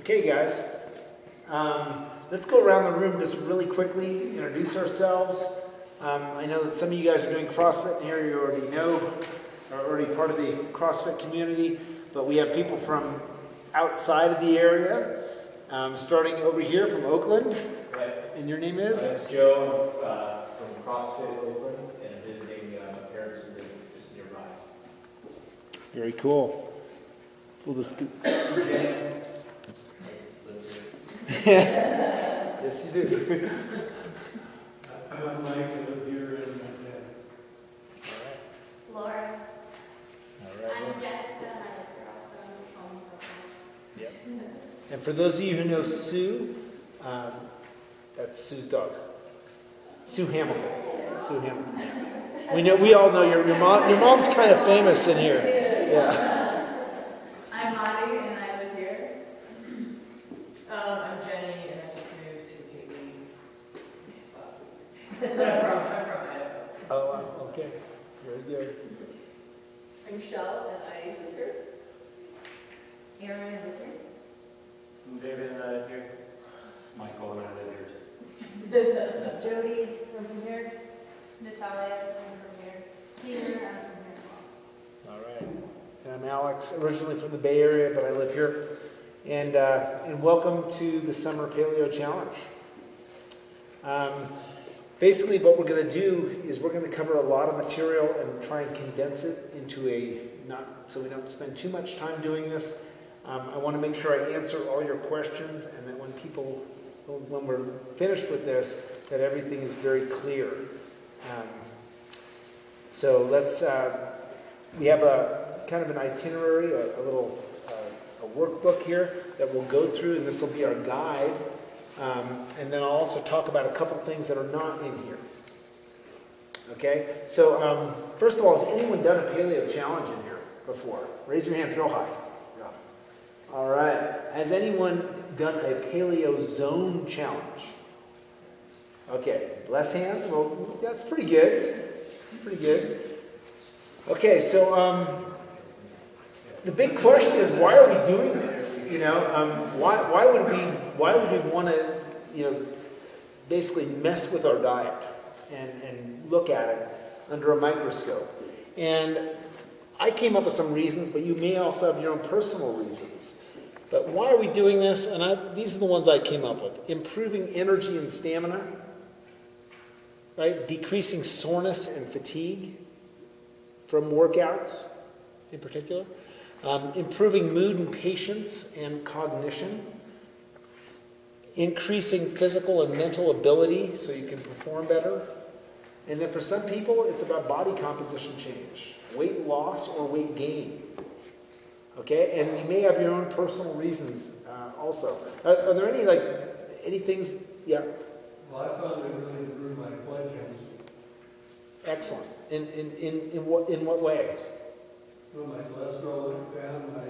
Okay, guys, let's go around the room just really quickly, introduce ourselves. I know that some of you guys are doing CrossFit in here, you already know, are already part of the CrossFit community, but we have people from outside of the area, starting over here from Oakland. Right. And your name is? I'm Joe from CrossFit Oakland and visiting my parents who live just nearby. Very cool. We'll just Yes, you do. I'm Mike, I live here in Montana. Laura. All right. I'm Jessica, and I live here also. I'm just home for Yep. And for those of you who know Sue, that's Sue's dog. Sue Hamilton. Sue Hamilton. We all know your mom. Your mom's kind of famous in here. Yeah. I'm Monty, and I live here. I'm Jenny, and I just moved to Piggy last week. I'm from Idaho. Oh, wow. Okay. Very good. I'm Shell, and I live here. Erin, I live here. I'm David and I live here. Michael and I live here too. Jody, I'm from here. Natalia, I'm from here. Tina, I'm from here as well. All right. And I'm Alex, originally from the Bay Area, but I live here. And welcome to the Summer Paleo Challenge. Basically, what we're going to do is we're going to cover a lot of material and try and condense it into so we don't spend too much time doing this. I want to make sure I answer all your questions, and that when we're finished with this, that everything is very clear. So we have a kind of an itinerary, a little workbook here that we'll go through, and this will be our guide. And then I'll also talk about a couple things that are not in here. Okay? So first of all, has anyone done a paleo challenge in here before? Raise your hands real high. Yeah. All right. Has anyone done a paleo zone challenge? Okay. Less hands? Well, that's pretty good. Pretty good. Okay, so the big question is, why are we doing this? Why would we want to, basically mess with our diet and look at it under a microscope? And I came up with some reasons, but you may also have your own personal reasons. But why are we doing this? And these are the ones I came up with. Improving energy and stamina, right? Decreasing soreness and fatigue from workouts in particular. Improving mood and patience and cognition. Increasing physical and mental ability so you can perform better. And then for some people, it's about body composition change, weight loss or weight gain. Okay, and you may have your own personal reasons also. Are there any things? Yeah. Well, I found it really improved my blood chemistry. Excellent. In what way? Well, my cholesterol went down, my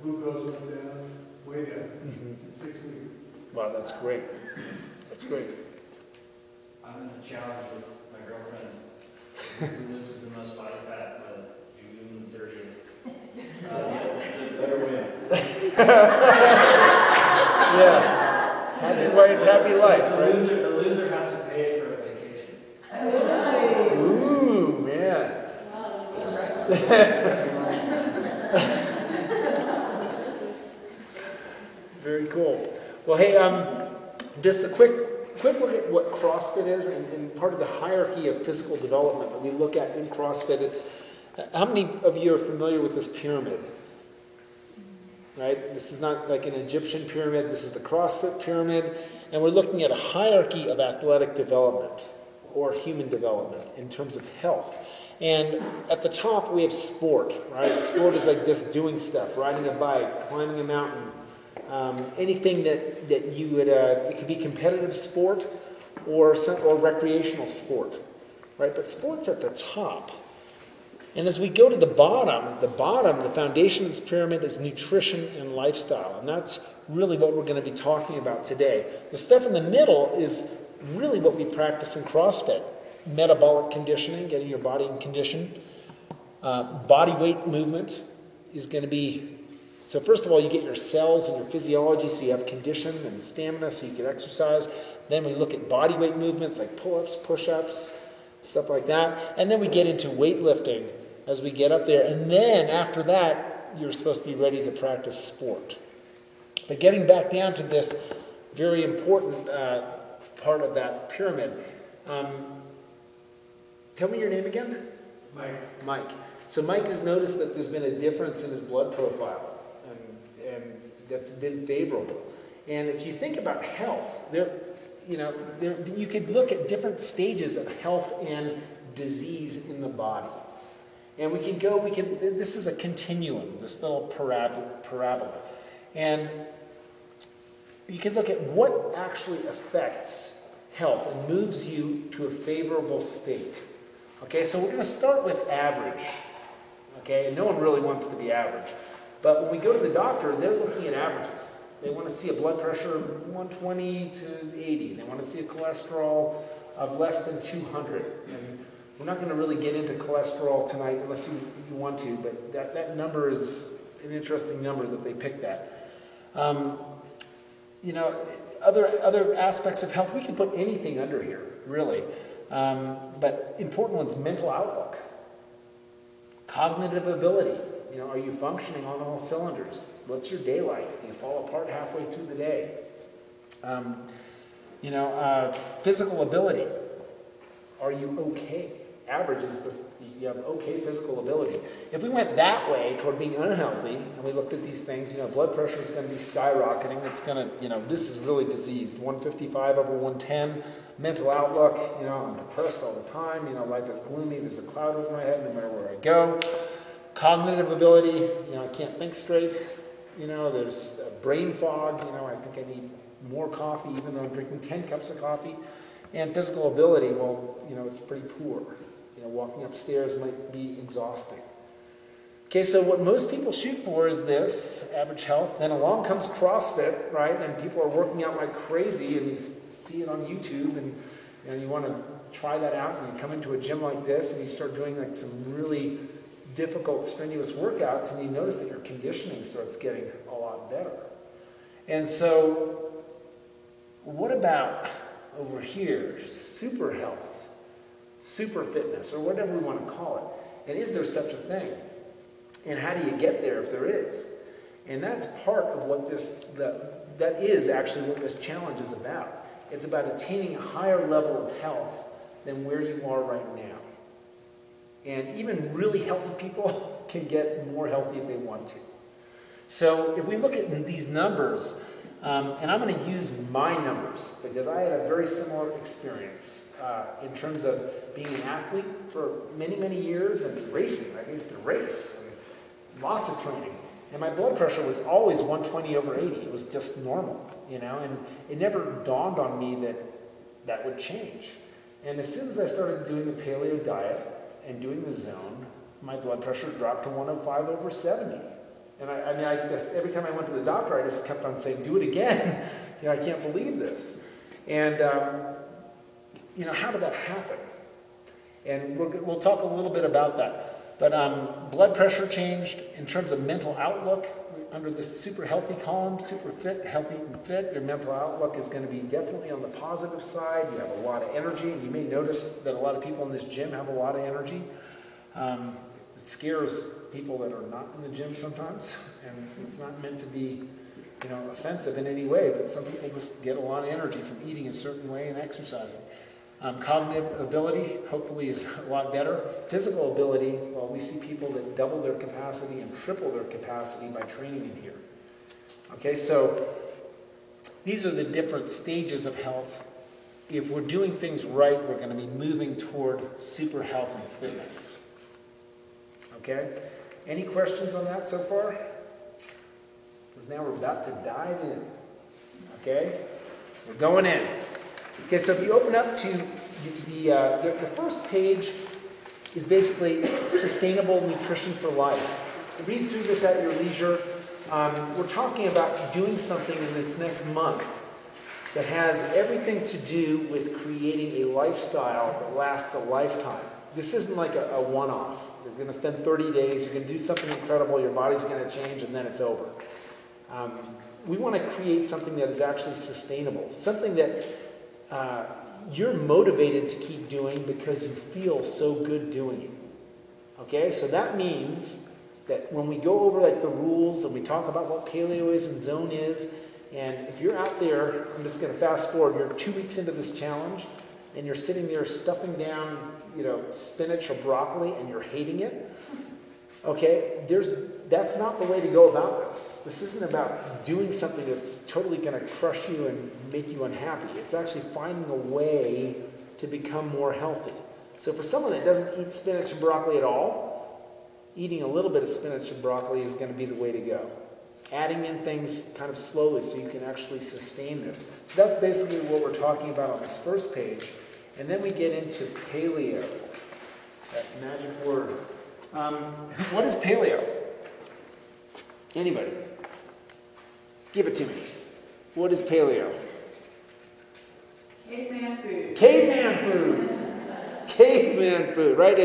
glucose went down, way down in 6 weeks. Wow, that's great. That's great. I'm in a challenge with my girlfriend who loses the most body fat by June 30th. Let her win. Yeah. Happy wife, happy life, The right? loser has to pay for a vacation. Ooh, man. Very cool. Well, hey, just a quick look at what CrossFit is, and part of the hierarchy of physical development that we look at in CrossFit. It's how many of you are familiar with this pyramid? Right? This is not like an Egyptian pyramid. This is the CrossFit pyramid, and we're looking at a hierarchy of athletic development or human development in terms of health. And at the top, we have sport, right? Sport is like just doing stuff, riding a bike, climbing a mountain, anything that you would, it could be competitive sport or recreational sport, right? But sport's at the top. And as we go to the bottom, the foundation of this pyramid is nutrition and lifestyle. And that's really what we're going to be talking about today. The stuff in the middle is really what we practice in CrossFit. Metabolic conditioning, getting your body in condition. Body weight movement is going to be So first of all, you get your cells and your physiology, so you have condition and stamina, so you can exercise. Then we look at body weight movements like pull-ups, push-ups, stuff like that. And then we get into weightlifting as we get up there. And then after that, you're supposed to be ready to practice sport. But getting back down to this very important part of that pyramid, tell me your name again? Mike. Mike. So Mike has noticed that there's been a difference in his blood profile, and that's been favorable. And if you think about health, you could look at different stages of health and disease in the body. And this is a continuum, this little parabola. And you can look at what actually affects health and moves you to a favorable state. Okay, so we're going to start with average. Okay, and no one really wants to be average. But when we go to the doctor, they're looking at averages. They want to see a blood pressure of 120 to 80. They want to see a cholesterol of less than 200. And we're not going to really get into cholesterol tonight unless you want to, but that number is an interesting number that they picked that. Other aspects of health, we can put anything under here, really. But important ones, mental outlook, cognitive ability. Are you functioning on all cylinders? What's your day like? Do you fall apart halfway through the day? Physical ability. Are you okay? Average is this, you have okay physical ability. If we went that way toward being unhealthy, and we looked at these things, blood pressure is going to be skyrocketing. It's going to, this is really diseased. 155 over 110. Mental outlook, I'm depressed all the time. Life is gloomy. There's a cloud over my head no matter where I go. Cognitive ability, I can't think straight. There's brain fog. I think I need more coffee even though I'm drinking 10 cups of coffee. And physical ability, well, it's pretty poor. Walking upstairs might be exhausting. Okay, so what most people shoot for is this, average health. Then along comes CrossFit, right? And people are working out like crazy, and you see it on YouTube, and you want to try that out, and you come into a gym like this, and you start doing like some really difficult, strenuous workouts, and you notice that your conditioning starts getting a lot better. And so, what about over here, super health? Super fitness, or whatever we want to call it. And is there such a thing? And how do you get there if there is? And that's part of what that is actually what this challenge is about. It's about attaining a higher level of health than where you are right now. And even really healthy people can get more healthy if they want to. So if we look at these numbers, and I'm going to use my numbers because I had a very similar experience in terms of being an athlete for many, many years and racing. I used to race and lots of training. And my blood pressure was always 120 over 80. It was just normal, and it never dawned on me that that would change. And as soon as I started doing the paleo diet and doing the zone, my blood pressure dropped to 105 over 70. And I guess every time I went to the doctor, I just kept on saying, do it again. I can't believe this. And, how did that happen? And we'll talk a little bit about that. But blood pressure changed in terms of mental outlook. Under this super healthy column, super fit, healthy and fit, your mental outlook is going to be definitely on the positive side. You have a lot of energy. And you may notice that a lot of people in this gym have a lot of energy. It scares people that are not in the gym sometimes, and it's not meant to be, offensive in any way, but some people just get a lot of energy from eating a certain way and exercising. Cognitive ability, hopefully, is a lot better. Physical ability, well, we see people that double their capacity and triple their capacity by training in here. Okay, so these are the different stages of health. If we're doing things right, we're going to be moving toward super health and fitness. Okay? Any questions on that so far? Because now we're about to dive in. Okay? We're going in. Okay, so if you open up to the first page is basically sustainable nutrition for life. Read through this at your leisure. We're talking about doing something in this next month that has everything to do with creating a lifestyle that lasts a lifetime. This isn't like a one-off. You're going to spend 30 days, you're going to do something incredible, your body's going to change, and then it's over. We want to create something that is actually sustainable, something that you're motivated to keep doing because you feel so good doing it. Okay, so that means that when we go over like the rules and we talk about what paleo is and zone is, and if you're out there, I'm just going to fast forward, you're 2 weeks into this challenge, and you're sitting there stuffing down, spinach or broccoli, and you're hating it, okay, that's not the way to go about this. This isn't about doing something that's totally going to crush you and make you unhappy. It's actually finding a way to become more healthy. So for someone that doesn't eat spinach and broccoli at all, eating a little bit of spinach and broccoli is going to be the way to go. Adding in things kind of slowly so you can actually sustain this. So that's basically what we're talking about on this first page. And then we get into paleo, that magic word. What is paleo? Anybody? Give it to me. What is paleo? Caveman food. Caveman food. Caveman food, right?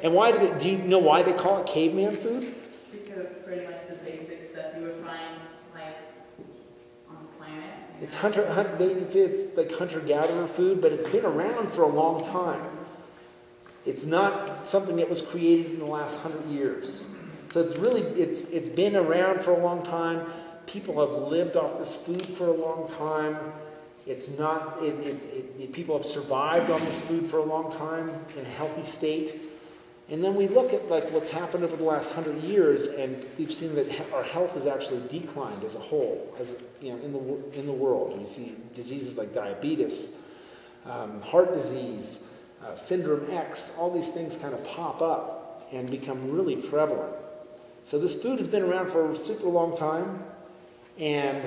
And why do you know why they call it caveman food? Because it's pretty much the basic stuff you would find like on the planet. It's it's like hunter-gatherer food, but it's been around for a long time. It's not something that was created in the last 100 years. So it's been around for a long time. People have lived off this food for a long time. It's not, people have survived on this food for a long time in a healthy state. And then we look at like what's happened over the last 100 years, and we've seen that our health has actually declined as a whole, in the world. We see diseases like diabetes, heart disease, syndrome X, all these things kind of pop up and become really prevalent. So this food has been around for a super long time, and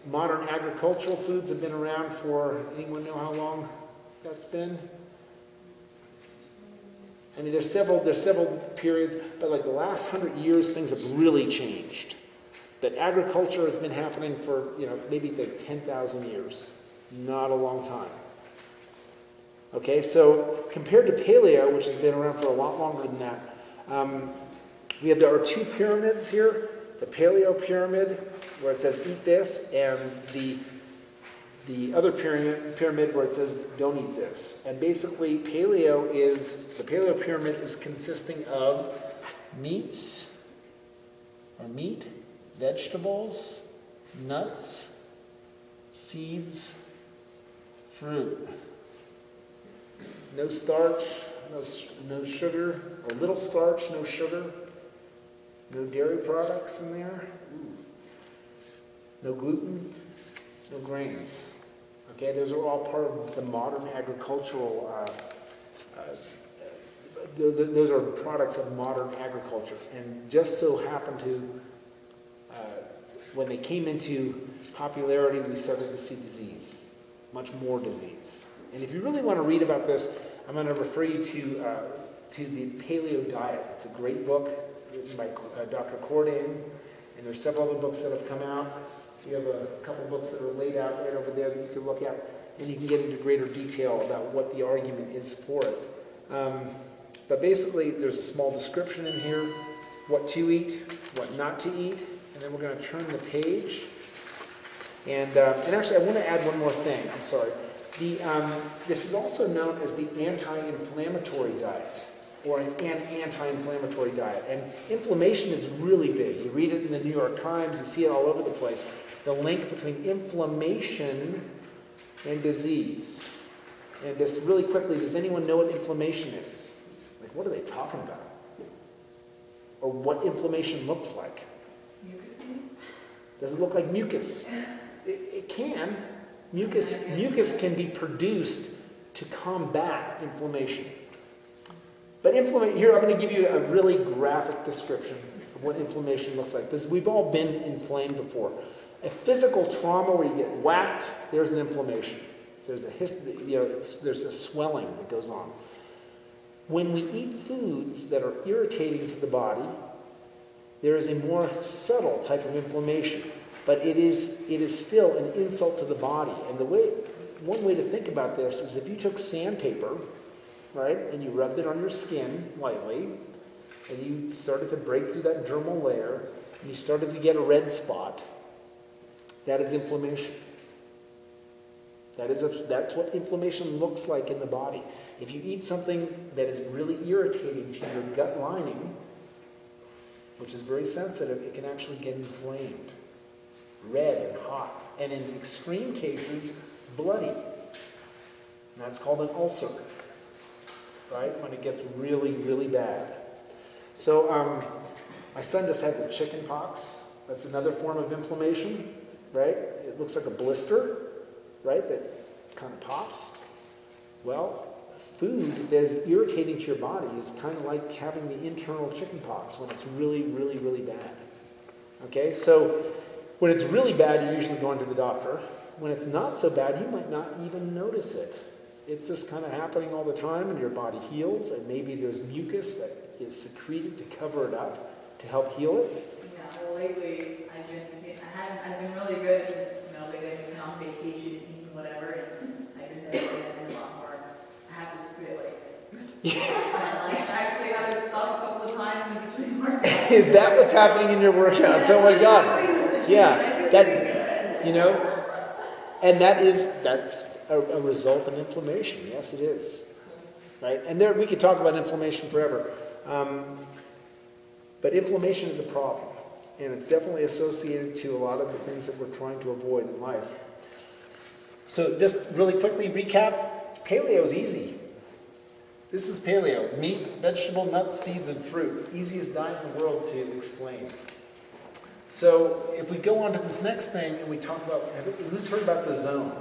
modern agricultural foods have been around for, anyone know how long that's been? I mean, there's several periods, but like the last 100 years, things have really changed. But agriculture has been happening for, maybe like 10,000 years. Not a long time. Okay, so compared to paleo, which has been around for a lot longer than that, there are two pyramids here. The paleo pyramid, where it says eat this, and the other pyramid where it says don't eat this. And basically the paleo pyramid is consisting of meat, vegetables, nuts, seeds, fruit. No starch, no sugar, or little starch, no sugar. No dairy products in there. No gluten. No grains. Okay, those are all part of the modern agricultural, those are products of modern agriculture. And just so happened to, when they came into popularity, we started to see disease. Much more disease. And if you really want to read about this, I'm going to refer you to the Paleo Diet. It's a great book written by Dr. Cordain, and there's several other books that have come out. You have a couple books that are laid out right over there that you can look at, and you can get into greater detail about what the argument is for it. But basically, there's a small description in here, what to eat, what not to eat, and then we're going to turn the page. And actually, I want to add one more thing. I'm sorry. This is also known as the anti-inflammatory diet, or an anti-inflammatory diet. And inflammation is really big. You read it in the New York Times, you see it all over the place. The link between inflammation and disease. And just really quickly, does anyone know what inflammation is? Like, what are they talking about? Or what inflammation looks like? Does it look like mucus? It can. Mucus can be produced to combat inflammation. But here, I'm going to give you a really graphic description of what inflammation looks like, because we've all been inflamed before. A physical trauma where you get whacked, there's an inflammation. There's a swelling that goes on. When we eat foods that are irritating to the body, there is a more subtle type of inflammation, but it is still an insult to the body. And one way to think about this is if you took sandpaper, right, and you rubbed it on your skin lightly, and you started to break through that dermal layer, and you started to get a red spot, that is inflammation. That's what inflammation looks like in the body. If you eat something that is really irritating to your gut lining, which is very sensitive, it can actually get inflamed, red and hot, and in extreme cases, bloody. And that's called an ulcer, right? When it gets really, really bad. So my son just had the chicken pox. That's another form of inflammation, right? It looks like a blister, right, that kind of pops. Well, food that is irritating to your body is kind of like having the internal chicken pox when it's really, really, really bad. Okay, so when it's really bad, you're usually going to the doctor. When it's not so bad, you might not even notice it. It's just kind of happening all the time, and your body heals, and maybe there's mucus that is secreted to cover it up to help heal it. Yeah, well, lately I've been really good at, lately I've been on vacation, eating whatever, and I've been noticing it a lot more. I have to spit I actually had to stop a couple of times in between workouts. Is that what's happening in your workouts? Oh my God. Yeah, that, and that's a result of inflammation. Yes, it is. Right? And we could talk about inflammation forever. But inflammation is a problem. And it's definitely associated to a lot of the things that we're trying to avoid in life. So just really quickly recap, paleo is easy. This is paleo: meat, vegetable, nuts, seeds, and fruit. Easiest diet in the world to explain. So if we go on to this next thing and we talk about, who's heard about the zone?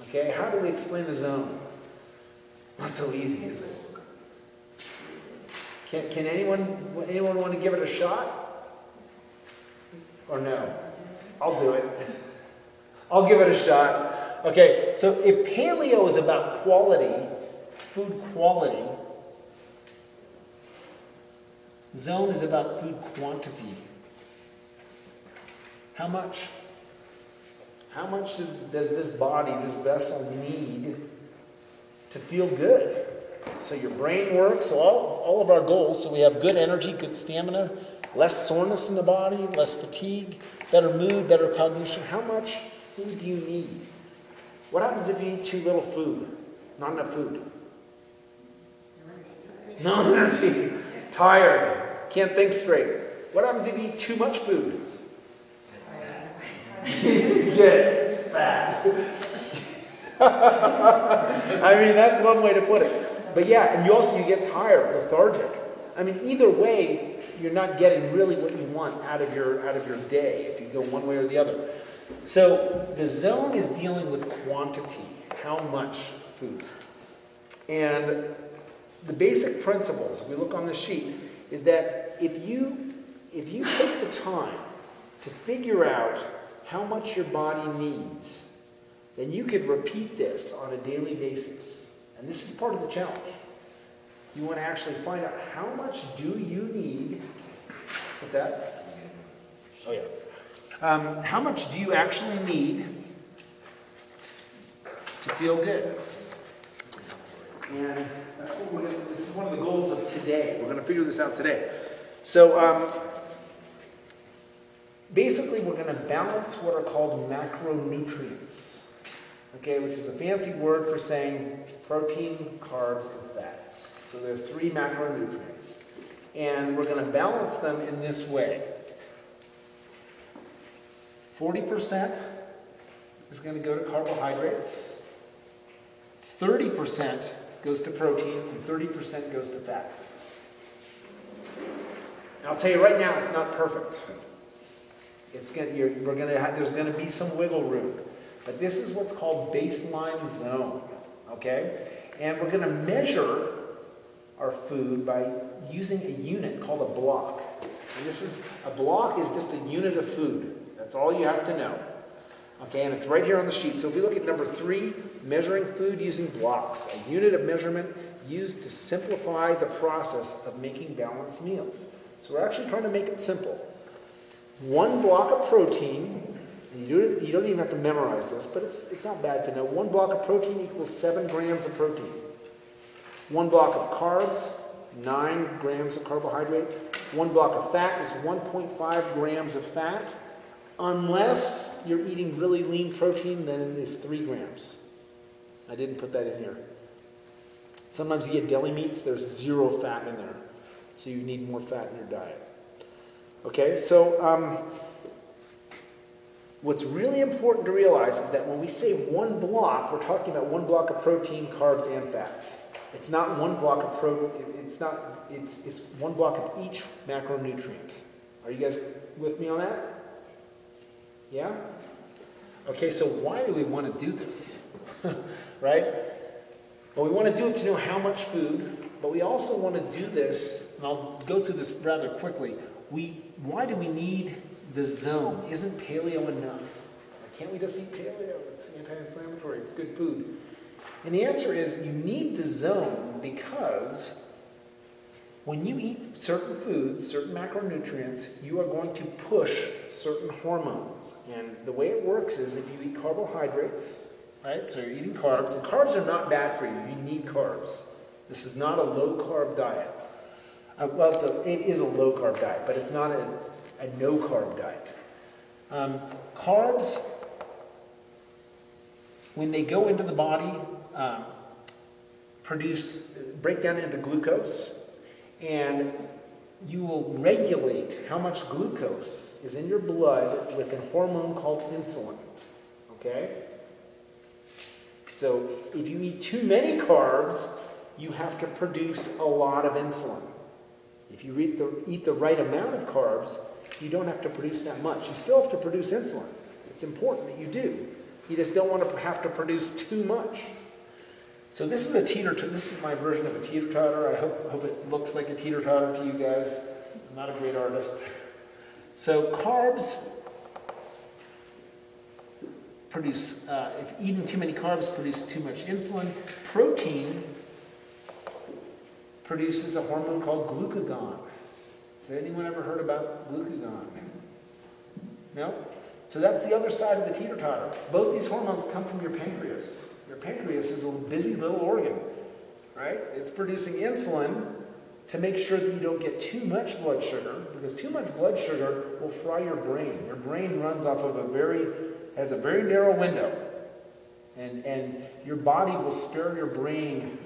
Okay, how do we explain the zone? Not so easy, is it? Can anyone want to give it a shot? Or no? I'll do it. I'll give it a shot. Okay, so if paleo is about quality, food quality, zone is about food quantity. How much? How much does this body, this vessel need to feel good? So your brain works, so all of our goals, so we have good energy, good stamina, less soreness in the body, less fatigue, better mood, better cognition. How much food do you need? What happens if you eat too little food? Not enough food. No energy. Tired. Can't think straight. What happens if you eat too much food? Get fat. I mean, that's one way to put it. But yeah, and you get tired, lethargic. I mean, either way, you're not getting really what you want out of your day if you go one way or the other. So the zone is dealing with quantity, how much food. And the basic principles, if we look on the sheet, is that if you take the time to figure out how much your body needs, then you could repeat this on a daily basis. And this is part of the challenge. You want to actually find out how much do you need. What's that? Oh yeah. How much do you actually need to feel good? And that's what this is one of the goals of today. We're going to figure this out today. So basically we're going to balance what are called macronutrients. Okay, which is a fancy word for saying protein, carbs, and fats. So there are 3 macronutrients. And we're going to balance them in this way. 40% is going to go to carbohydrates, 30% goes to protein, and 30% goes to fat. And I'll tell you right now, it's not perfect. There's going to be some wiggle room. But this is what's called baseline zone, okay? And we're going to measure our food by using a unit called a block. And a block is just a unit of food. That's all you have to know. Okay, and it's right here on the sheet. So if we look at number 3, measuring food using blocks, a unit of measurement used to simplify the process of making balanced meals. So we're actually trying to make it simple. 1 block of protein. And you don't even have to memorize this, but it's not bad to know. 1 block of protein equals 7 grams of protein. 1 block of carbs, 9 grams of carbohydrate. 1 block of fat is 1.5 grams of fat. Unless you're eating really lean protein, then it is 3 grams. I didn't put that in here. Sometimes you get deli meats, there's 0 fat in there. So you need more fat in your diet. Okay, so what's really important to realize is that when we say 1 block, we're talking about 1 block of protein, carbs, and fats. It's not 1 block of it's 1 block of each macronutrient. Are you guys with me on that? Yeah? Okay, so why do we want to do this? Right? Well, we want to do it to know how much food, but we also want to do this, and I'll go through this rather quickly. Why do we need the zone? Isn't paleo enough? Can't we just eat paleo? It's anti-inflammatory, it's good food. And the answer is you need the zone because when you eat certain foods, certain macronutrients, you are going to push certain hormones. And the way it works is if you eat carbohydrates, right? So you're eating carbs, and carbs are not bad for you. You need carbs. This is not a low-carb diet. Well, it is a low-carb diet, but it's not a no-carb diet. Carbs, when they go into the body, break down into glucose, and you will regulate how much glucose is in your blood with a hormone called insulin. Okay? So if you eat too many carbs, you have to produce a lot of insulin. If you eat the right amount of carbs, you don't have to produce that much. You still have to produce insulin. It's important that you do. You just don't want to have to produce too much. So this is a teeter-totter. This is my version of a teeter-totter. I hope it looks like a teeter-totter to you guys. I'm not a great artist. So carbs produce, if eating too many carbs produce too much insulin. Protein produces a hormone called glucagon. Has anyone ever heard about glucagon? No? So that's the other side of the teeter-totter. Both these hormones come from your pancreas. Your pancreas is a busy little organ, right? It's producing insulin to make sure that you don't get too much blood sugar, because too much blood sugar will fry your brain. Your brain runs off of has a very narrow window. And your body will spare your brain,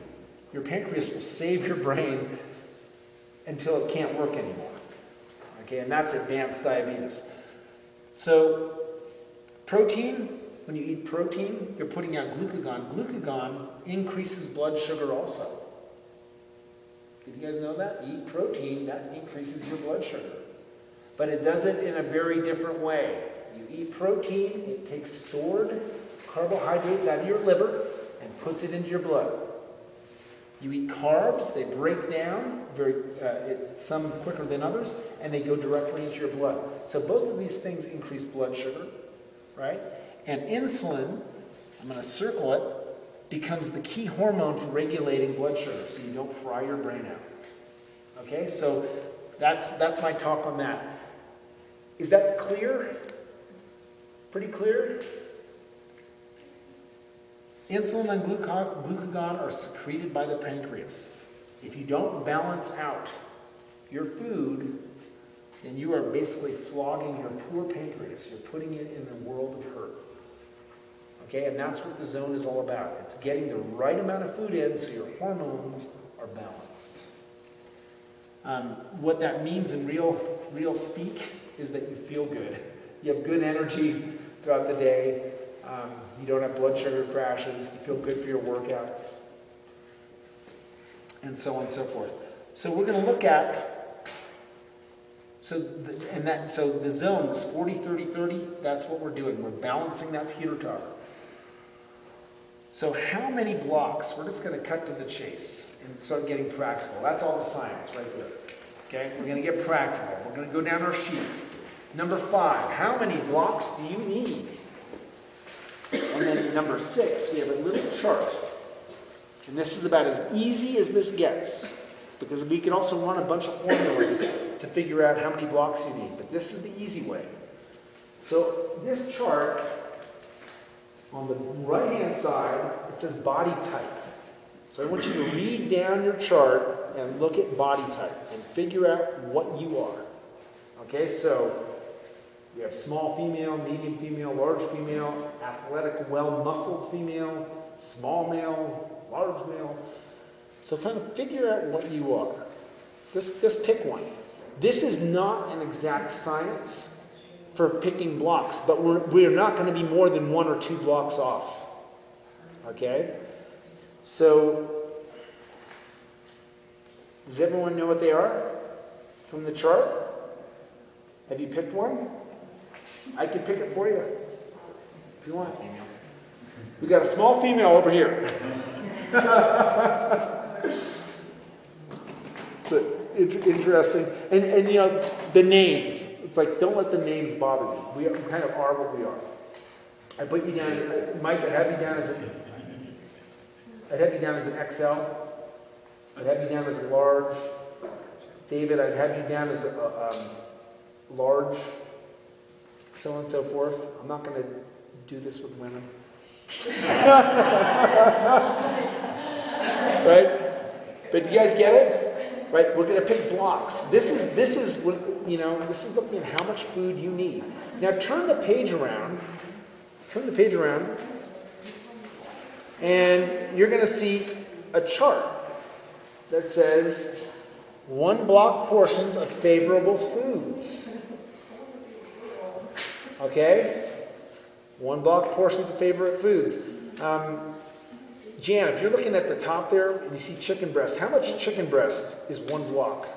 your pancreas will save your brain until it can't work anymore. Okay, and that's advanced diabetes. So, protein, when you eat protein, you're putting out glucagon. Glucagon increases blood sugar also. Did you guys know that? You eat protein, that increases your blood sugar. But it does it in a very different way. You eat protein, it takes stored carbohydrates out of your liver and puts it into your blood. You eat carbs, they break down, some quicker than others, and they go directly into your blood. So both of these things increase blood sugar, right? And insulin, I'm going to circle it, becomes the key hormone for regulating blood sugar so you don't fry your brain out. Okay, so that's my talk on that. Is that clear? Pretty clear? Insulin and glucagon are secreted by the pancreas. If you don't balance out your food, then you are basically flogging your poor pancreas. You're putting it in a world of hurt. Okay, and that's what the zone is all about. It's getting the right amount of food in so your hormones are balanced. What that means in real speak is that you feel good. You have good energy throughout the day. You don't have blood sugar crashes. You feel good for your workouts. And so on and so forth. So we're going to look at, so the zone, this 40-30-30, that's what we're doing. We're balancing that teeter-totter. So how many blocks? We're just going to cut to the chase and start getting practical. That's all the science right there. Okay? We're going to get practical. We're going to go down our sheet. Number 5, how many blocks do you need? And then number 6, we have a little chart. And this is about as easy as this gets, because we can also run a bunch of formulas to figure out how many blocks you need. But this is the easy way. So this chart, on the right-hand side, it says body type. So I want you to read down your chart and look at body type and figure out what you are. Okay, so we have small female, medium female, large female, athletic, well-muscled female, small male, large male. So kind of figure out what you are. Just pick one. This is not an exact science for picking blocks, but we're not going to be more than 1 or 2 blocks off. Okay? So, does everyone know what they are from the chart? Have you picked one? I can pick it for you if you want. We got a small female over here. So interesting, and you know the names. It's like don't let the names bother you. We kind of are what we are. I put you down, Mike. I'd have you down as an XL. I'd have you down as a large. David, I'd have you down as a large. So on and so forth. I'm not going to do this with women. Right? But you guys get it? Right? We're going to pick blocks. This is looking at how much food you need. Now turn the page around. Turn the page around. And you're going to see a chart that says 1 block portions of favorable foods. Okay? 1 block portions of favorite foods. Jan, if you're looking at the top there and you see chicken breast, how much chicken breast is 1 block?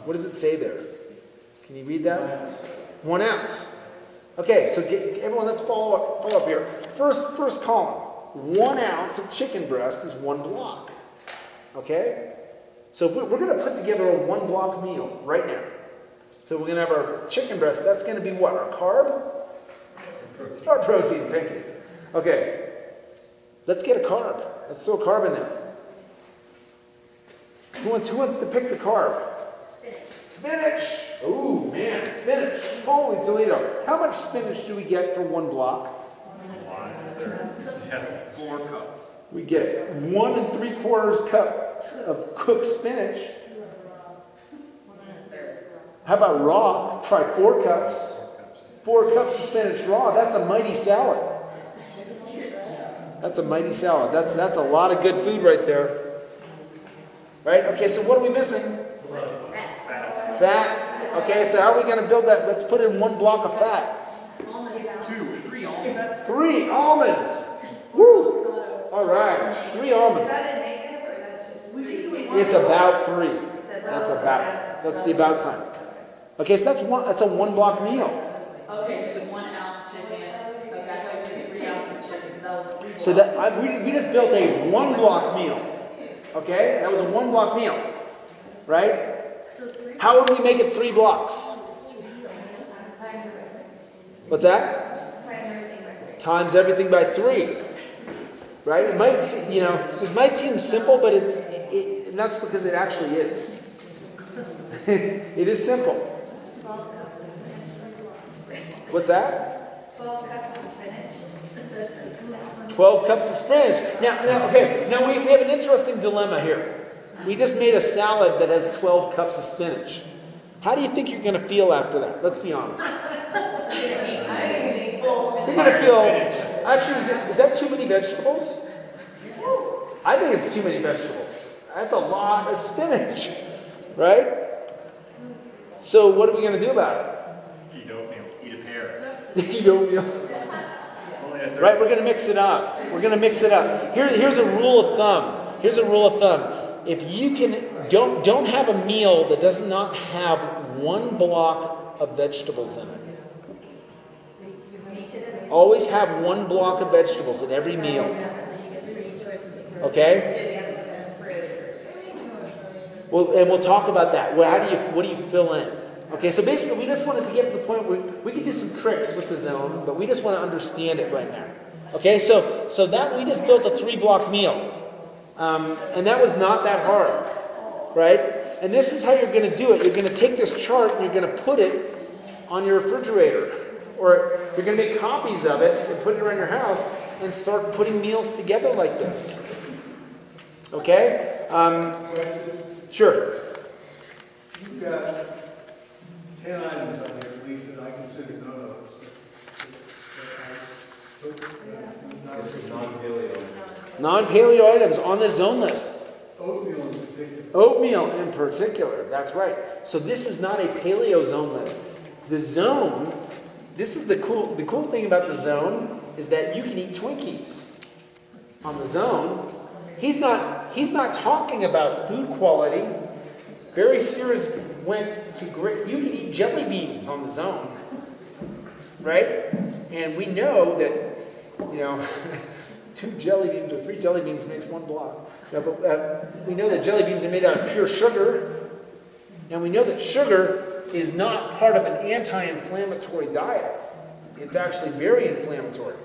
What does it say there? Can you read that? 1 ounce. Okay, so everyone, let's follow up here. First column. 1 ounce of chicken breast is 1 block. Okay? So we're going to put together a 1 block meal right now. So we're going to have our chicken breast. That's going to be what? Our carb? Protein. Our protein, thank you. Okay. Let's get a carb. Let's throw a carb in there. Who wants to pick the carb? Spinach. Ooh, man, spinach. Holy Toledo. How much spinach do we get for 1 block? 4 cups. We get 1 3/4 cups of cooked spinach. How about raw? Try 4 cups. 4 cups of spinach raw. That's a mighty salad. That's a mighty salad. That's a lot of good food right there. Right? Okay, so what are we missing? Fat. Okay, so how are we going to build that? Let's put in 1 block of fat. 3 almonds. 3 almonds. Woo! All right. 3 almonds. Is that a negative or that's just 3? It's about 3. That's the about sign. Okay, so that's a 1 block meal. Okay, so the 1 ounce chicken. Okay, I thought you said 3 ounces of chicken. That was 3 So we just built a 1 block meal. Okay, that was a 1 block meal, right? How would we make it 3 blocks? What's that? Times everything by 3. Right? It might, this might seem simple, but and that's because it actually is. It is simple. What's that? 12 cups of spinach. 12 cups of spinach. Now we have an interesting dilemma here. We just made a salad that has 12 cups of spinach. How do you think you're going to feel after that? Let's be honest. You're going to feel, actually, is that too many vegetables? I think it's too many vegetables. That's a lot of spinach, right? So what are we going to do about it? Eat oatmeal. Eat a pear. Eat oatmeal. Right, we're going to mix it up. We're going to mix it up. Here's a rule of thumb. Here's a rule of thumb. If you don't have a meal that does not have 1 block of vegetables in it. Always have 1 block of vegetables in every meal. Okay? Well, and we'll talk about that. What do you fill in? Okay, so basically we just wanted to get to the point where we could do some tricks with the zone, but we just want to understand it right now. Okay, so that we just built a 3 block meal. And that was not that hard. Right? And this is how you're going to do it. You're going to take this chart and you're going to put it on your refrigerator. Or you're going to make copies of it and put it around your house and start putting meals together like this. Okay? Question, Sure. you've got 10 items on here, at least, that I consider no-nos. This is non-paleo. Non-paleo items on the zone list. Oatmeal in particular. Oatmeal in particular, that's right. So this is not a paleo zone list. The zone, this is the cool thing about the zone is that you can eat Twinkies on the zone. He's not talking about food quality. Barry Sears went to great, you can eat jelly beans on the zone, right? And we know that, 2 jelly beans or 3 jelly beans makes 1 block. But we know that jelly beans are made out of pure sugar, and we know that sugar is not part of an anti-inflammatory diet. It's actually very inflammatory.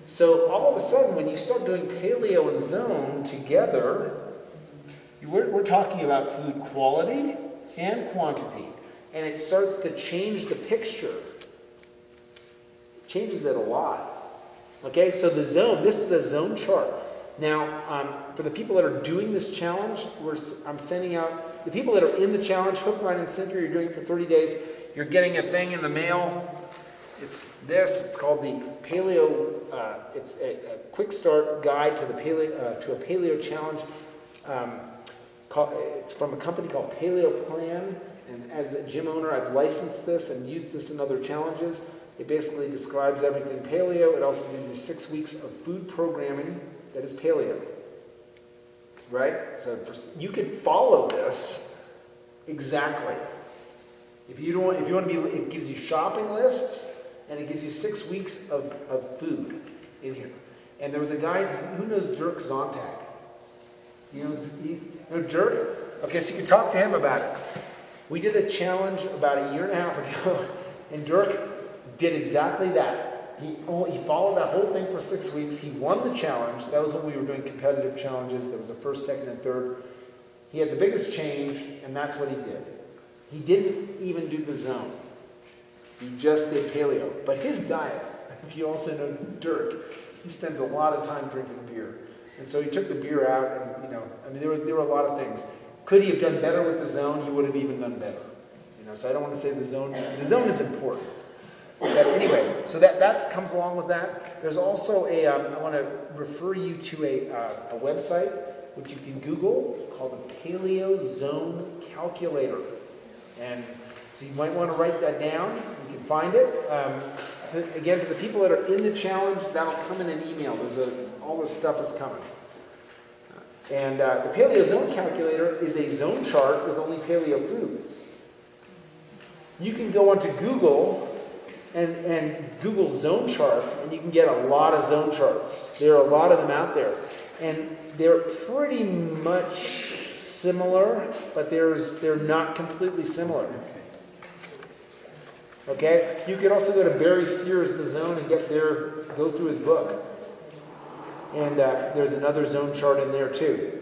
So all of a sudden, when you start doing paleo and zone together, we're talking about food quality and quantity, and it starts to change the picture. It changes it a lot. Okay, so the zone, this is a zone chart. Now, for the people that are doing this challenge, I'm sending out, the people that are in the challenge, hook, line, and sinker, you're doing it for 30 days, you're getting a thing in the mail. It's this, it's called the Paleo, it's a quick start guide to the to a paleo challenge. It's from a company called Paleo Plan, and as a gym owner, I've licensed this and used this in other challenges. It basically describes everything paleo. It also gives you 6 weeks of food programming that is paleo. Right? So you can follow this exactly. If you want to be, it gives you shopping lists, and it gives you 6 weeks of food in here. And there was a guy, who knows Dirk Zondag? You know Dirk? Okay, so you can talk to him about it. We did a challenge about a year and a half ago, and Dirk did exactly that. He followed that whole thing for 6 weeks. He won the challenge. That was when we were doing competitive challenges. There was a first, second, and third. He had the biggest change, and that's what he did. He didn't even do the zone. He just did paleo. But his diet, if you also know Dirk, he spends a lot of time drinking beer. And so he took the beer out, and there were a lot of things. Could he have done better with the zone? He would have even done better. So I don't want to say the zone is important. But anyway, so that comes along with that. There's also I want to refer you to a website which you can Google called the Paleo Zone Calculator. And so you might want to write that down. You can find it. Again, to the people that are in the challenge, that'll come in an email. All this stuff is coming. And the Paleo Zone Calculator is a zone chart with only paleo foods. You can go onto Google and Google zone charts, and you can get a lot of zone charts. There are a lot of them out there. And they're pretty much similar, but they're not completely similar. Okay? You could also go to Barry Sears, The Zone, and go through his book. And there's another zone chart in there too.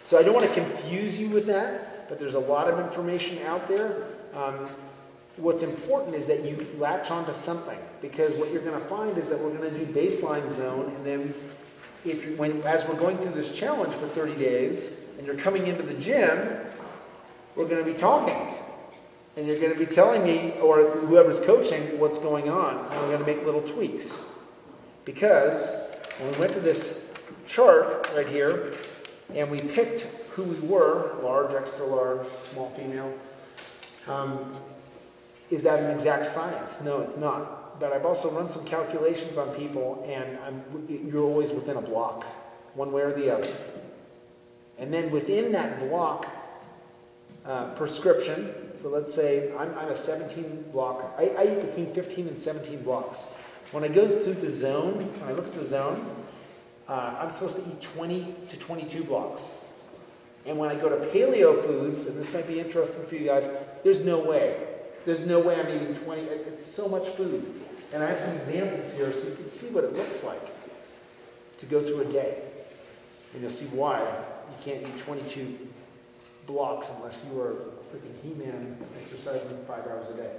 So I don't want to confuse you with that, but there's a lot of information out there. What's important is that you latch onto something, because what you're going to find is that we're going to do baseline zone, and then as we're going through this challenge for 30 days, and you're coming into the gym, we're going to be talking. And you're going to be telling me, or whoever's coaching, what's going on, and we're going to make little tweaks. Because when we went to this chart right here, and we picked who we were, large, extra large, small, female, is that an exact science? No, it's not. But I've also run some calculations on people, and you're always within a block, one way or the other. And then within that block prescription, so let's say I'm a 17 block, I eat between 15 and 17 blocks. When I go through the zone, when I look at the zone, I'm supposed to eat 20 to 22 blocks. And when I go to paleo foods, and this might be interesting for you guys, there's no way. There's no way I'm eating 20. It's so much food. And I have some examples here so you can see what it looks like to go through a day. And you'll see why you can't eat 22 blocks unless you are freaking He-Man exercising 5 hours a day.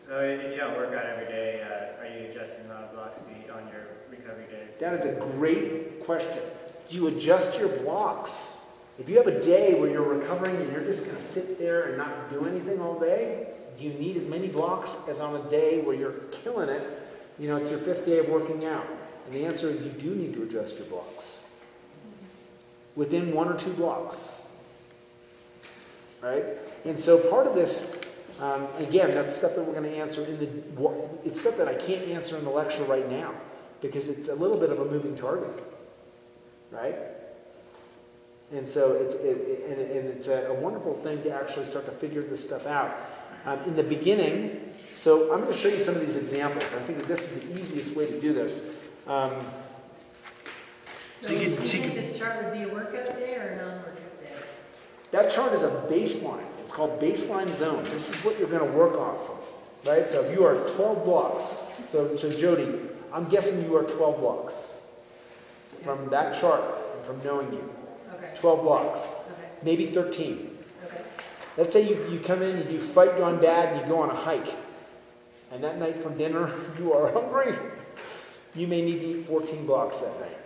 So if you don't work out every day, are you adjusting the amount of blocks you eat on your recovery days? That is a great question. do you adjust your blocks? If you have a day where you're recovering and you're just going to sit there and not do anything all day, do you need as many blocks as on a day where you're killing it? You know, it's your 5th day of working out. And the answer is you do need to adjust your blocks. Within 1 or 2 blocks. Right? And so part of this, again, that's stuff that we're going to answer it's stuff that I can't answer in the lecture right now because it's a little bit of a moving target. Right? And so it's a wonderful thing to actually start to figure this stuff out. In the beginning, so I'm going to show you some of these examples. I think that this is the easiest way to do this. So you think this chart would be a workout day or a non-workout day? That chart is a baseline. It's called baseline zone. This is what you're going to work off of. Right? So if you are 12 blocks, so Jody, I'm guessing you are 12 blocks from that chart and from knowing you. Okay. 12 blocks. Okay. Maybe 13. Okay. Let's say you come in, you do Fight Gone Bad, and you go on a hike. And that night from dinner, you are hungry. You may need to eat 14 blocks that night.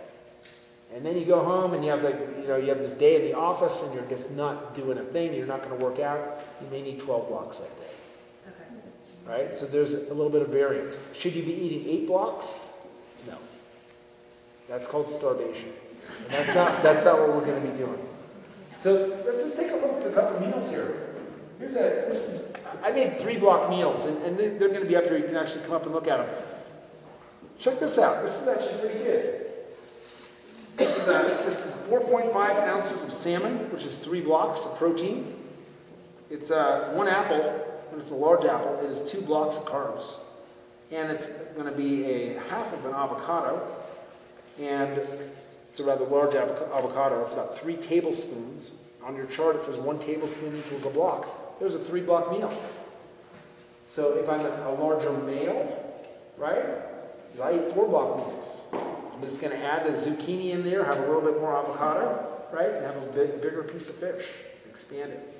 And then you go home and you have you have this day in the office and you're just not doing a thing, you're not going to work out. You may need 12 blocks that day. Okay. Right? So there's a little bit of variance. Should you be eating 8 blocks? No. That's called starvation. And that's not what we're going to be doing. So let's just take a look at a couple of meals here. I made 3-block meals, and they're going to be up here. You can actually come up and look at them. Check this out. This is actually pretty good. This is 4.5 ounces of salmon, which is 3 blocks of protein. It's 1 apple, and it's a large apple. It is 2 blocks of carbs. And it's going to be a half of an avocado, and it's a rather large avocado. It's about 3 tablespoons. On your chart, it says 1 tablespoon equals a block. There's a 3-block meal. So if I'm a larger male, right, because I eat 4-block meals. I'm just going to add the zucchini in there, have a little bit more avocado, right, and have a bigger piece of fish. Expand it,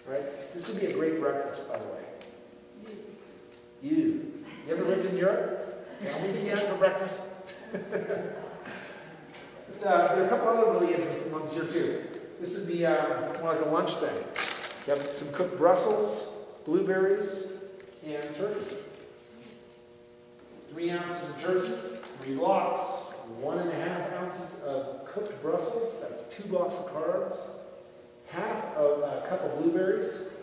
right? This would be a great breakfast, by the way. You ever lived in Europe? Eat fish for breakfast? There are a couple other really interesting ones here, too. This would be more like a lunch thing. You have some cooked Brussels, blueberries, and turkey. 3 ounces of turkey, 3 blocks, 1.5 ounces of cooked Brussels, that's 2 blocks of carbs, half of a cup of blueberries,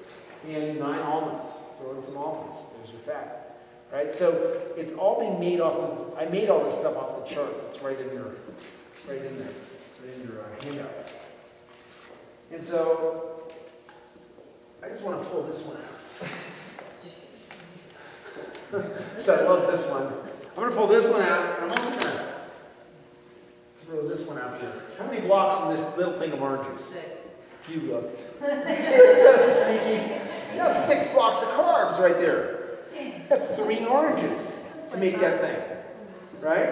and 9 almonds. Throw in some almonds, there's your fat. Right? So it's all being made off of, I made all this stuff off the chart. It's right in there, right in your handout. And so, I just want to pull this one out. So I love this one. I'm going to pull this one out, and I'm also going to throw this one out here. How many blocks in this little thing of orange juice? 6. You looked. So sneaky. That's 6 blocks of carbs right there. That's 3 oranges to make that thing. Right?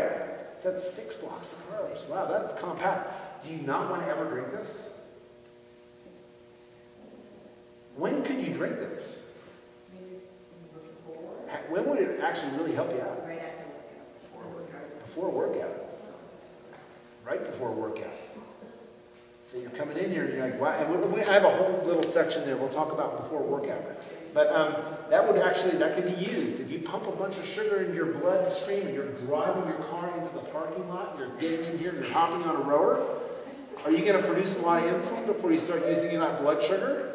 So that's 6 blocks of carbs. Wow, that's compact. Do you not want to ever drink this? When could you drink this? Maybe before. When would it actually really help you out? Right after workout. Before workout. Right before workout. So you're coming in here and you're like, wow. And I have a whole little section there we'll talk about before workout. But that could be used. If you pump a bunch of sugar into your bloodstream and you're driving your car into the parking lot, you're getting in here and you're hopping on a rower, are you going to produce a lot of insulin before you start using that blood sugar?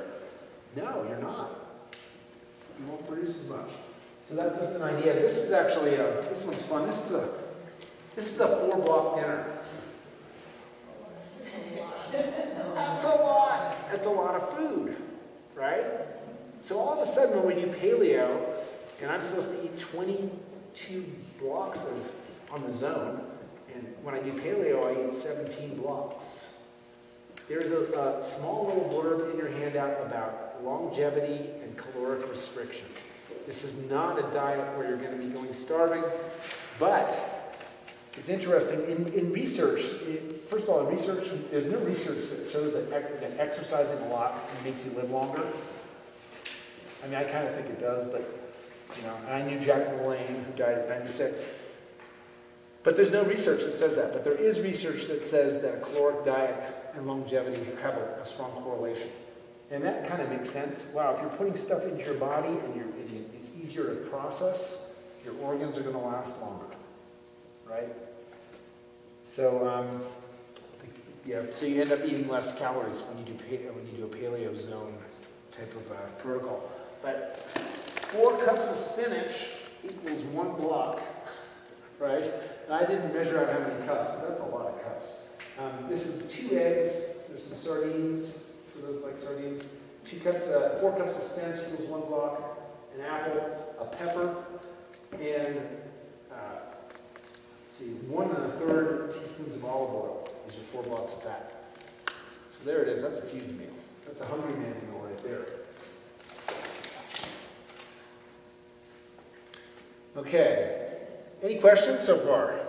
No, you're not. You won't produce as much. So that's just an idea. This is actually, this one's fun. This is a 4-block dinner. That's a lot. That's a lot of food, right? So all of a sudden when we do paleo, and I'm supposed to eat 22 blocks on the zone, and when I do paleo, I eat 17 blocks. There's a small little blurb in your handout about longevity and caloric restriction. This is not a diet where you're going to be going starving, but it's interesting. In research, first of all, there's no research that shows that exercising a lot makes you live longer. I mean, I kind of think it does, but, and I knew Jack LaLanne, who died at 96. But there's no research that says that. But there is research that says that a caloric diet and longevity have a strong correlation. And that kind of makes sense. Wow, if you're putting stuff into your body and it's easier to process, your organs are going to last longer, right? So, yeah, so you end up eating less calories when you do a paleo zone type of protocol. But 4 cups of spinach equals 1 block, right? I didn't measure out how many cups, but that's a lot of cups. This is 2 eggs. There's some sardines, for those like sardines. 4 cups of spinach equals 1 block. An apple, a pepper, and let's see, 1 1/3 teaspoons of olive oil. These are 4 blocks of fat. So there it is. That's a huge meal. That's a hungry man meal right there. Okay. Any questions so far?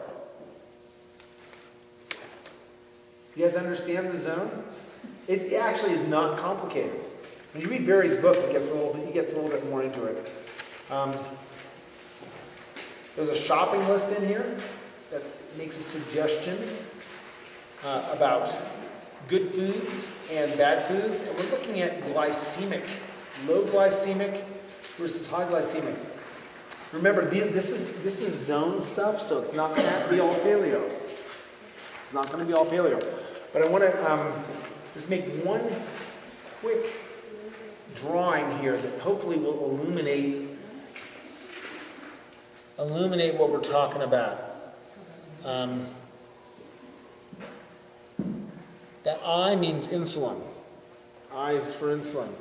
You guys understand the zone? It actually is not complicated. When you read Barry's book, he gets a little bit more into it. There's a shopping list in here that makes a suggestion about good foods and bad foods, and we're looking at glycemic, low glycemic versus high glycemic. Remember, this is zone stuff, so it's not going to be all paleo. It's not going to be all paleo. But I want to just make one quick drawing here that hopefully will illuminate what we're talking about. That I means insulin. I is for insulin.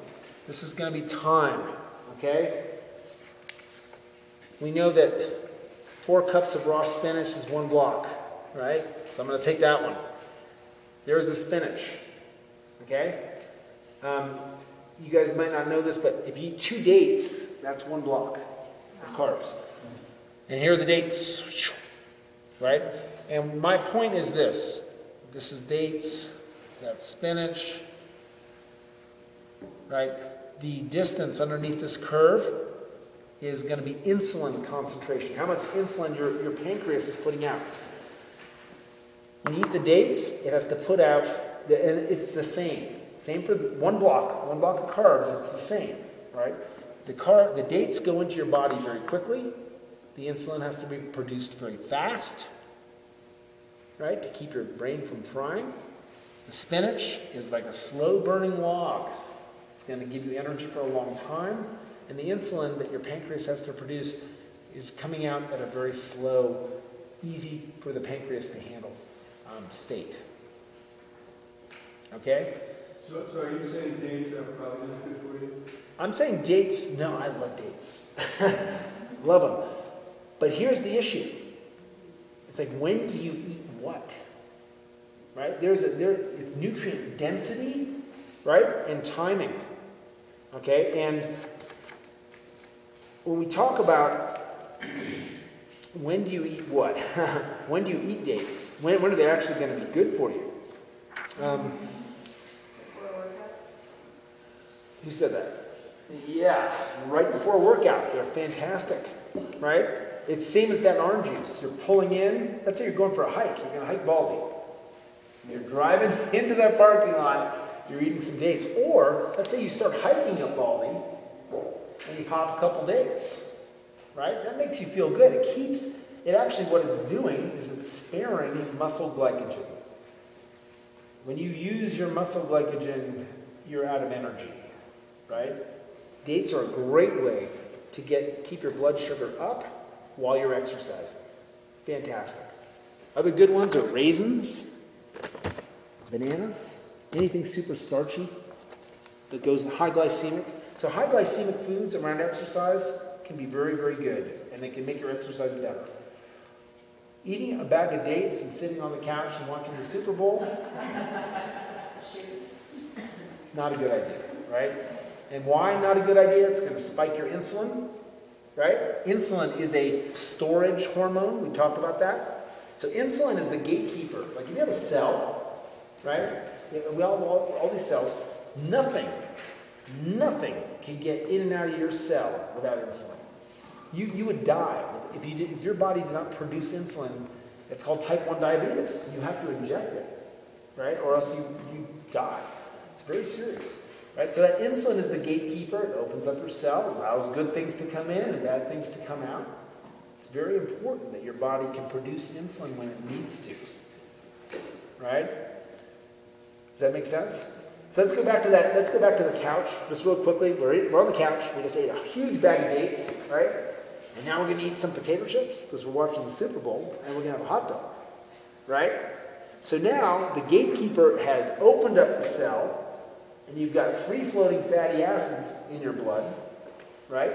This is going to be time, okay? We know that 4 cups of raw spinach is 1 block, right? So I'm going to take that one. There's the spinach, okay? You guys might not know this, but if you eat 2 dates, that's 1 block of carbs. And here are the dates, right? And my point is this. This is dates, that's spinach, right? The distance underneath this curve is going to be insulin concentration. How much insulin your pancreas is putting out. When you eat the dates, it has to put out, and it's the same. Same for 1 block of carbs, it's the same, right? The dates go into your body very quickly. The insulin has to be produced very fast, right, to keep your brain from frying. The spinach is like a slow-burning log. It's going to give you energy for a long time. And the insulin that your pancreas has to produce is coming out at a very slow, easy for the pancreas to handle state. Okay? So are you saying dates are probably not good for you? I'm saying dates, no, I love dates. Love them. But here's the issue. It's like, when do you eat what? Right? It's nutrient density, right? And timing. Okay? And when we talk about when do you eat what? When do you eat dates? When are they actually going to be good for you? Who said that? Yeah, right before a workout. They're fantastic, right? It's same as that orange juice. You're pulling in. Let's say you're going for a hike. You're going to hike Baldy. You're driving into that parking lot. You're eating some dates. Or let's say you start hiking up Baldy and you pop a couple dates, right? That makes you feel good. Actually what it's doing is it's sparing muscle glycogen. When you use your muscle glycogen, you're out of energy, right? Dates are a great way to keep your blood sugar up while you're exercising. Fantastic. Other good ones are raisins, bananas, anything super starchy that goes high glycemic. So high glycemic foods around exercise can be very, very good, and they can make your exercise better. Eating a bag of dates and sitting on the couch and watching the Super Bowl, not a good idea, right? And why not a good idea? It's going to spike your insulin, right? Insulin is a storage hormone. We talked about that. So insulin is the gatekeeper. Like if you have a cell, right? We all these cells, nothing can get in and out of your cell without insulin. You would die. If your body did not produce insulin, It's called type 1 diabetes. You have to inject it, right? Or else you die. It's very serious, right? So that insulin is the gatekeeper. It opens up your cell, allows good things to come in and bad things to come out. It's very important that your body can produce insulin when it needs to, right? Does that make sense? So let's go back to that. Let's go back to the couch just real quickly. We're on the couch. We just ate a huge bag of dates, right? And now we're going to eat some potato chips because we're watching the Super Bowl, and we're going to have a hot dog, right? So now the gatekeeper has opened up the cell, and you've got free-floating fatty acids in your blood, right?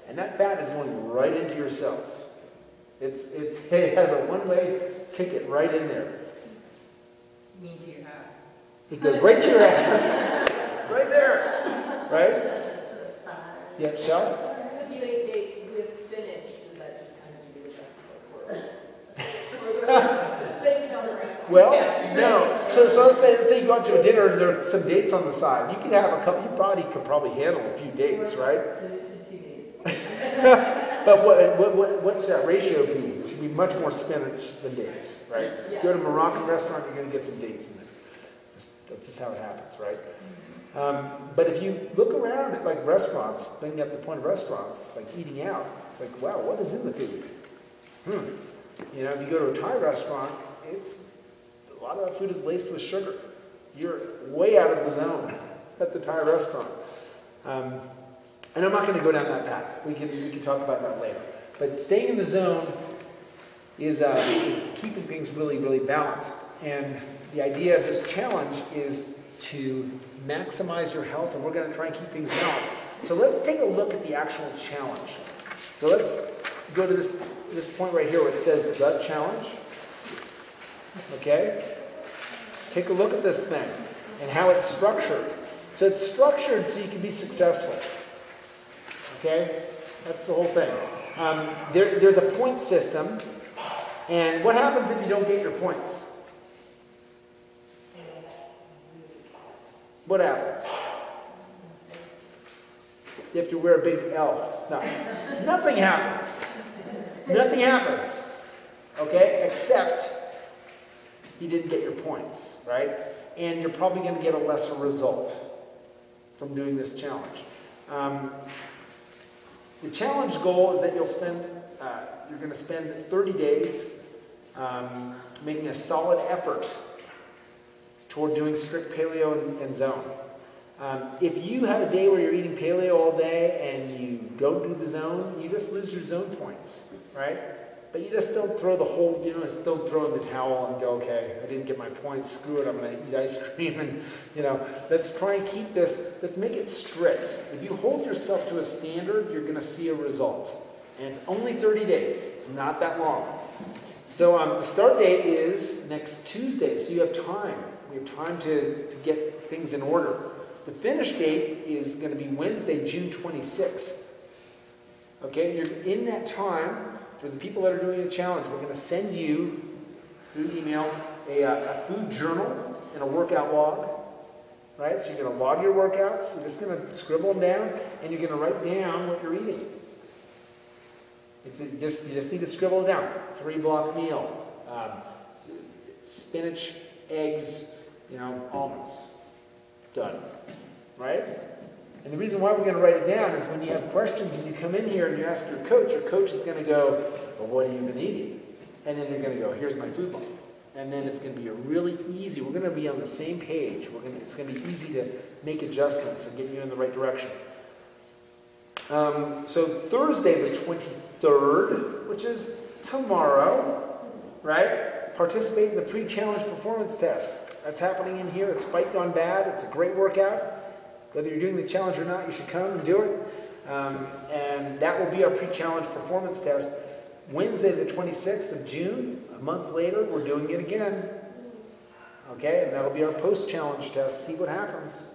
And that fat is going right into your cells. It has a one-way ticket right in there. Mean to your house. It goes right to your ass, right there, right? Yeah, Shell? So if you ate dates with spinach, does that just kind of give you the best of both worlds? They counteract. Well, no. So let's say you go out to a dinner and there are some dates on the side. You can have a couple. Your body could probably handle a few dates, right? But what's that ratio be? It should be much more spinach than dates, right? Yeah. Go to a Moroccan restaurant, you're going to get some dates in there. That's just how it happens, right? But if you look around at like restaurants, bringing up the point of restaurants, like eating out, it's like, wow, what is in the food? You know, if you go to a Thai restaurant, a lot of that food is laced with sugar. You're way out of the zone at the Thai restaurant. And I'm not going to go down that path. We can talk about that later. But staying in the zone is keeping things really, really balanced. And the idea of this challenge is to maximize your health, and we're going to try and keep things balanced. So let's take a look at the actual challenge. So let's go to this point right here where it says the challenge. Okay? Take a look at this thing and how it's structured. So it's structured so you can be successful. Okay? That's the whole thing. There's a point system, and what happens if you don't get your points? What happens? You have to wear a big L. No. Nothing happens. Nothing happens. Okay? Except you didn't get your points, right? And you're probably going to get a lesser result from doing this challenge. The challenge goal is that you're going to spend 30 days making a solid effort toward doing strict paleo and zone. If you have a day where you're eating paleo all day and you don't do the zone, you just lose your zone points, right? But you just don't throw don't throw in the towel and go, okay, I didn't get my points, screw it, I'm going to eat ice cream, and, let's try and keep this, let's make it strict. If you hold yourself to a standard, you're going to see a result. And it's only 30 days. It's not that long. So the start date is next Tuesday, so you have time. We have time to get things in order. The finish date is going to be Wednesday, June 26th. Okay, you're in that time. For the people that are doing the challenge, we're going to send you through email a food journal and a workout log. Right? So you're going to log your workouts. You're just going to scribble them down, and you're going to write down what you're eating. You just need to scribble it down. 3-block meal, spinach, eggs, almonds. Done. Right? And the reason why we're going to write it down is when you have questions and you come in here and you ask your coach is going to go, well, what have you been eating? And then you're going to go, here's my food log. And then it's going to be really easy. We're going to be on the same page. It's going to be easy to make adjustments and get you in the right direction. So Thursday the 23rd, which is tomorrow, right? Participate in the pre-challenge performance test. That's happening in here. It's Fight Gone Bad. It's a great workout. Whether you're doing the challenge or not, you should come and do it. And that will be our pre-challenge performance test. Wednesday the 26th of June, a month later, we're doing it again. Okay, and that'll be our post-challenge test. See what happens.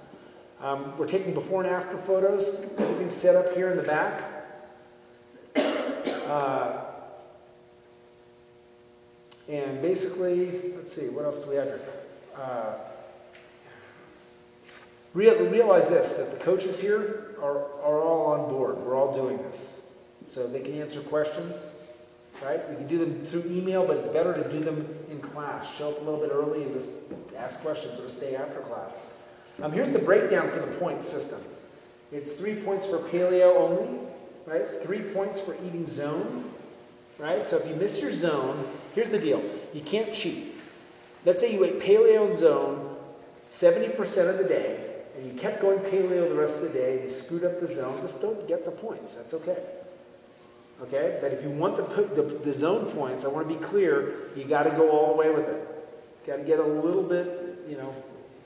We're taking before and after photos. Everything's set up here in the back. And basically, let's see, what else do we have here? Realize this, that the coaches here are all on board. We're all doing this. So they can answer questions. right? We can do them through email, but it's better to do them in class. Show up a little bit early and just ask questions or stay after class. Here's the breakdown for the points system. It's 3 points for paleo only, right? 3 points for eating zone, right? So if you miss your zone, here's the deal. You can't cheat. Let's say you ate paleo and zone 70% of the day, and you kept going paleo the rest of the day, and you screwed up the zone, just don't get the points. That's okay. Okay? But if you want the zone points, I want to be clear, you got to go all the way with it. Got to get a little bit, you know.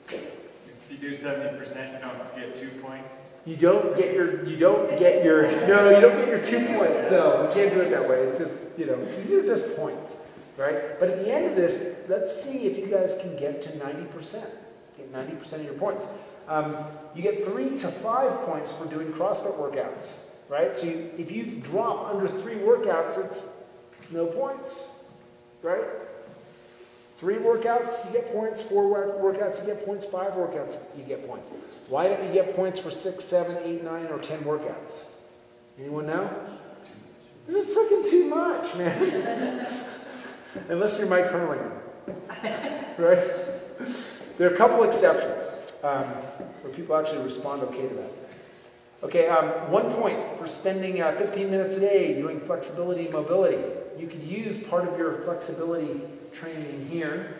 If you do 70%, you don't get 2 points. You don't get your 2 points. No, you can't do it that way. It's just, you know, these are just points, right? But at the end of this, let's see if you guys can get to 90%. Get 90% of your points. You get 3 to 5 points for doing CrossFit workouts, right? So if you drop under 3 workouts, it's no points, right? 3 workouts, you get points. 4 workouts, you get points. 5 workouts, you get points. Why don't you get points for 6, 7, 8, 9, or 10 workouts? Anyone know? This is freaking too much, man. Unless you're Mike Hurlinger, right? There are a couple exceptions where people actually respond okay to that. Okay, 1 point for spending 15 minutes a day doing flexibility and mobility. You could use part of your flexibility training in here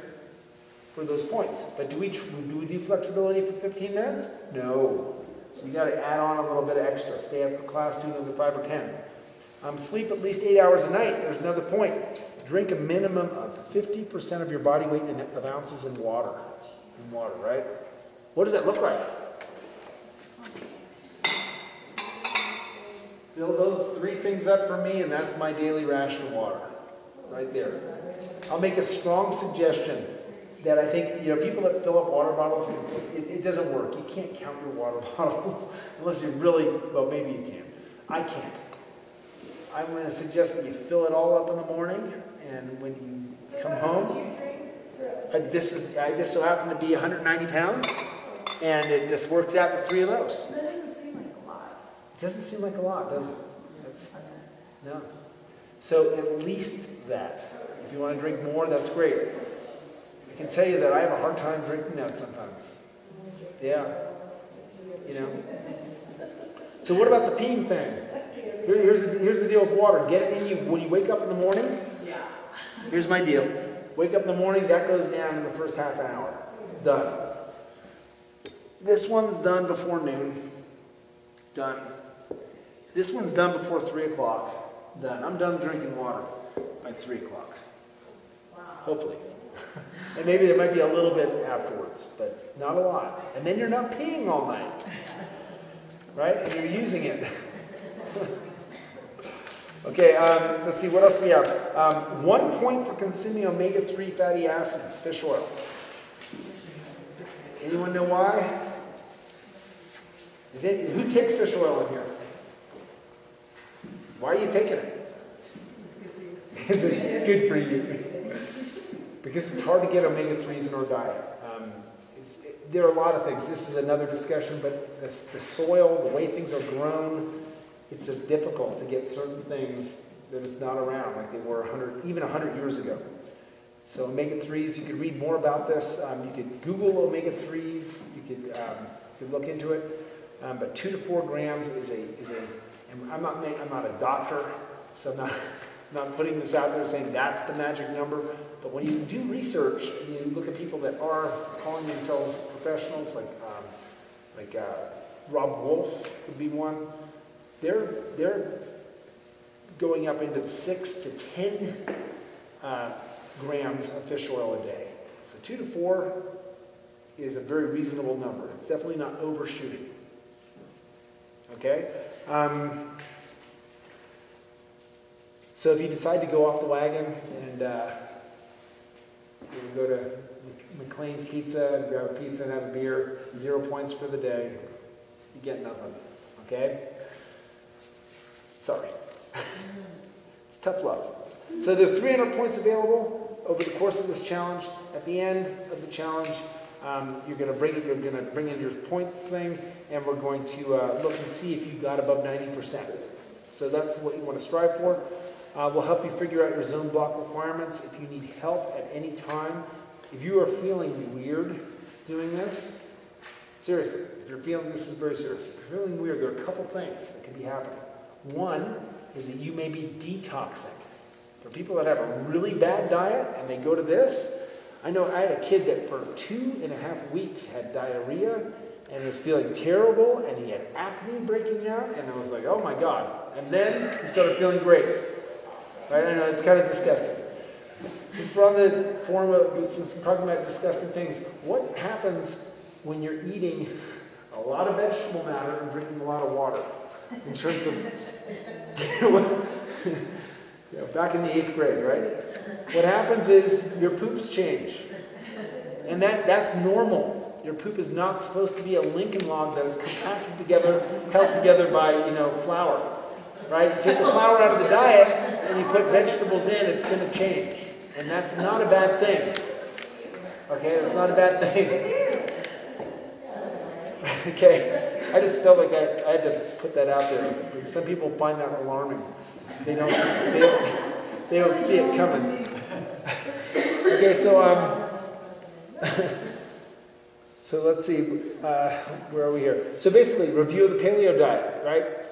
for those points. But do we do flexibility for 15 minutes? No. So you got to add on a little bit of extra. Stay after class, do another 5 or 10. Sleep at least 8 hours a night. There's another point. Drink a minimum of 50% of your body weight of ounces in water. Right? What does that look like? Fill those 3 things up for me, and that's my daily ration of water. Right there. I'll make a strong suggestion that I think, you know, people that fill up water bottles, it doesn't work. You can't count your water bottles unless you really, well, maybe you can. I can't. I'm going to suggest that you fill it all up in the morning, and when you come home, I just so happen to be 190 pounds, and it just works out to 3 of those. That doesn't seem like a lot. It doesn't seem like a lot, does it? No. So at least that. If you want to drink more, that's great. I can tell you that I have a hard time drinking that sometimes. Yeah. You know. So what about the peeing thing? Here's the deal with water. Get it in you when you wake up in the morning. Yeah. Here's my deal. Wake up in the morning, that goes down in the first half hour. Done. This one's done before noon. Done. This one's done before 3 o'clock. Done. I'm done drinking water by 3 o'clock. Wow. Hopefully. And maybe there might be a little bit afterwards, but not a lot. And then you're not peeing all night. Right? And you're using it. Okay, let's see, what else do we have? 1 point for consuming omega-3 fatty acids, fish oil. Anyone know why? Who takes fish oil in here? Why are you taking it? It's good for you. Because it's good for you. Because it's hard to get omega-3s in our diet. There are a lot of things. This is another discussion, but the soil, the way things are grown, it's just difficult to get certain things that it's not around like they were 100 years ago. So omega-3s, you could read more about this. You could Google omega-3s. You could look into it. But 2 to 4 grams is a. And I'm not a doctor, so I'm not putting this out there saying that's the magic number. But when you do research, and you look at people that are calling themselves professionals, like Rob Wolf would be one. They're going up into the 6 to 10 grams of fish oil a day. So 2 to 4 is a very reasonable number. It's definitely not overshooting. Okay? So if you decide to go off the wagon and you go to McLean's Pizza and grab a pizza and have a beer, 0 points for the day, you get nothing. Okay? Sorry. It's tough love. So there are 300 points available over the course of this challenge. At the end of the challenge, you're going to bring in your points thing, and we're going to look and see if you got above 90%. So that's what you want to strive for. We'll help you figure out your zone block requirements. If you need help at any time, if you are feeling weird doing this, seriously, if you're feeling, this is very serious. If you're feeling weird, there are a couple things that could be happening. One is that you may be detoxing. For people that have a really bad diet and they go to this, I know I had a kid that for 2.5 weeks had diarrhea and was feeling terrible, and he had acne breaking out, and I was like, oh my God. And then he started feeling great. Right? I know, it's kind of disgusting. Since we're on the form of, since we're talking about disgusting things, what happens when you're eating a lot of vegetable matter and drinking a lot of water? In terms of, back in the 8th grade, right? What happens is your poops change. And that's normal. Your poop is not supposed to be a Lincoln log that is compacted together, held together by, flour. Right? You take the flour out of the diet and you put vegetables in, it's going to change. And that's not a bad thing. Okay? That's not a bad thing. Okay? I just felt like I had to put that out there. Because some people find that alarming. They don't see it coming. Okay, so so let's see, where are we here? So basically, review of the paleo diet, right?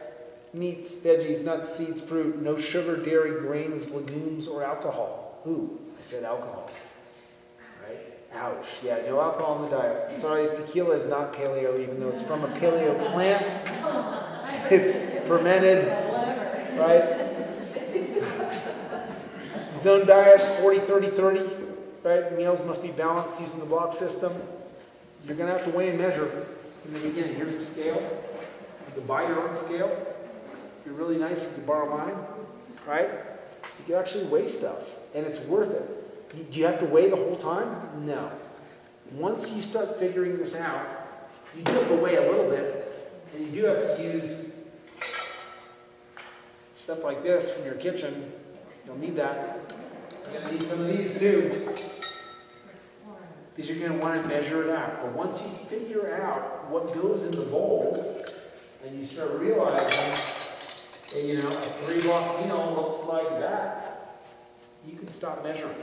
Meats, veggies, nuts, seeds, fruit, no sugar, dairy, grains, legumes, or alcohol. Ooh, I said alcohol. Right? Ouch. Yeah, no alcohol in the diet. Sorry, tequila is not paleo, even though it's from a paleo plant. It's fermented, right? Zone diets, 40, 30, 30. Right? Meals must be balanced using the block system. You're going to have to weigh and measure in the beginning. Here's the scale. You can buy your own scale. You're really nice if you borrow mine, right? You can actually weigh stuff, and it's worth it. Do you have to weigh the whole time? No. Once you start figuring this out, you do have to weigh a little bit, and you do have to use stuff like this from your kitchen. You'll need that. You're going to need some of these too, because you're going to want to measure it out. But once you figure out what goes in the bowl, and you start realizing, a 3-block meal looks like that, you can stop measuring.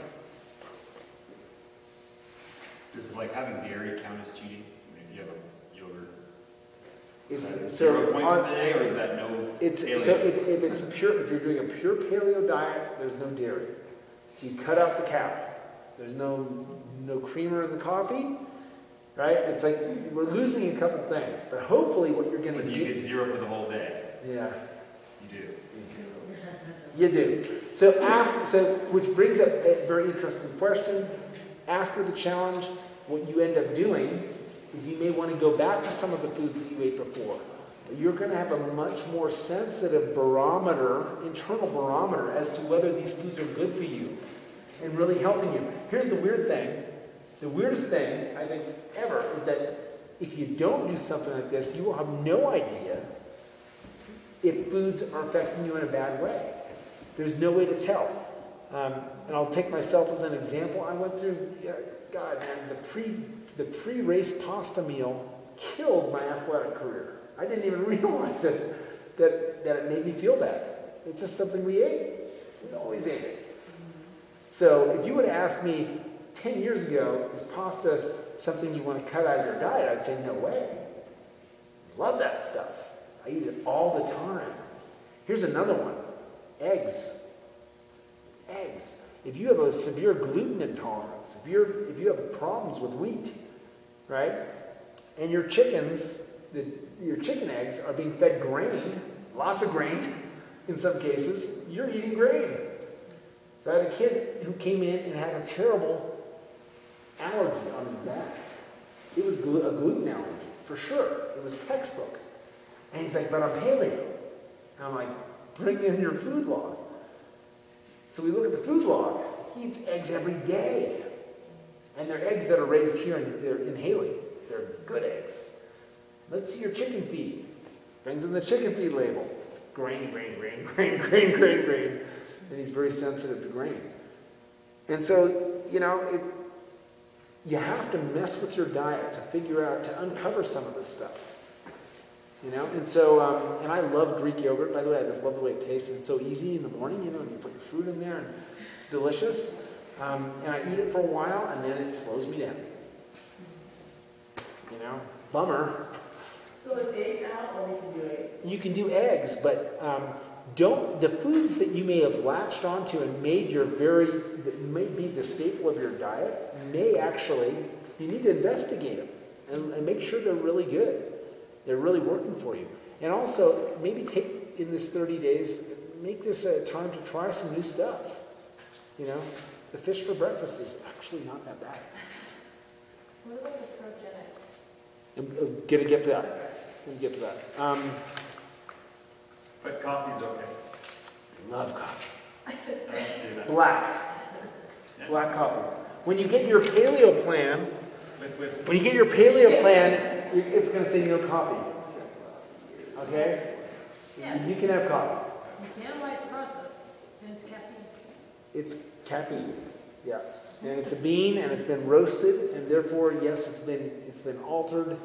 Does having dairy count as cheating? I mean, if you have a yogurt, It's so 0 points for the day, or is that no? So if it's pure, if you're doing a pure paleo diet, there's no dairy. So you cut out the cow. There's no creamer in the coffee, right? It's like we're losing a couple things, but hopefully what you're going to get. You get 0 for the whole day. Yeah. You do. You do. So which brings up a very interesting question. After the challenge, what you end up doing is you may want to go back to some of the foods that you ate before. But you're going to have a much more sensitive barometer, internal barometer, as to whether these foods are good for you and really helping you. Here's the weird thing. The weirdest thing, I think, ever, is that if you don't do something like this, you will have no idea if foods are affecting you in a bad way. There's no way to tell. And I'll take myself as an example. I went through, God, man, the pre-race pasta meal killed my athletic career. I didn't even realize that it made me feel bad. It's just something we ate. We always ate it. So if you would have asked me 10 years ago, is pasta something you want to cut out of your diet? I'd say no way. Love that stuff. I eat it all the time. Here's another one. Eggs. Eggs. If you have a severe gluten intolerance, if you have problems with wheat, right, and your chicken eggs are being fed grain, lots of grain in some cases, you're eating grain. So I had a kid who came in and had a terrible allergy on his back. It was a gluten allergy, for sure. It was textbook. And he's like, but I'm paleo. And I'm like, bring in your food log. So we look at the food log. He eats eggs every day. And they're eggs that are raised here in Haley. They're good eggs. Let's see your chicken feed. Brings in the chicken feed label. Grain, grain, grain, grain, grain, grain, grain. And he's very sensitive to grain. And so, you have to mess with your diet to figure out, to uncover some of this stuff. You know, and so, and I love Greek yogurt, by the way. I just love the way it tastes. It's so easy in the morning, you know, and you put your fruit in there, and it's delicious. And I eat it for a while, and then it slows me down. You know, bummer. So is eggs out, or we can do it? You can do eggs, but don't, the foods that you may have latched onto and made that may be the staple of your diet, may actually, you need to investigate them and make sure they're really good. They're really working for you. And also, maybe take, in this 30 days, make this a time to try some new stuff. You know, the fish for breakfast is actually not that bad. What about the progenics? I'm going to get to that. But coffee's okay. Love coffee. I don't see that. Black. Yeah. Black coffee. When you get your paleo plan, With whiskey. it's going to say no coffee. Okay? Yeah. You can have coffee. You can while it's processed, and it's caffeine. It's caffeine. Yeah. And it's a bean, and it's been roasted, and therefore, yes, it's been altered.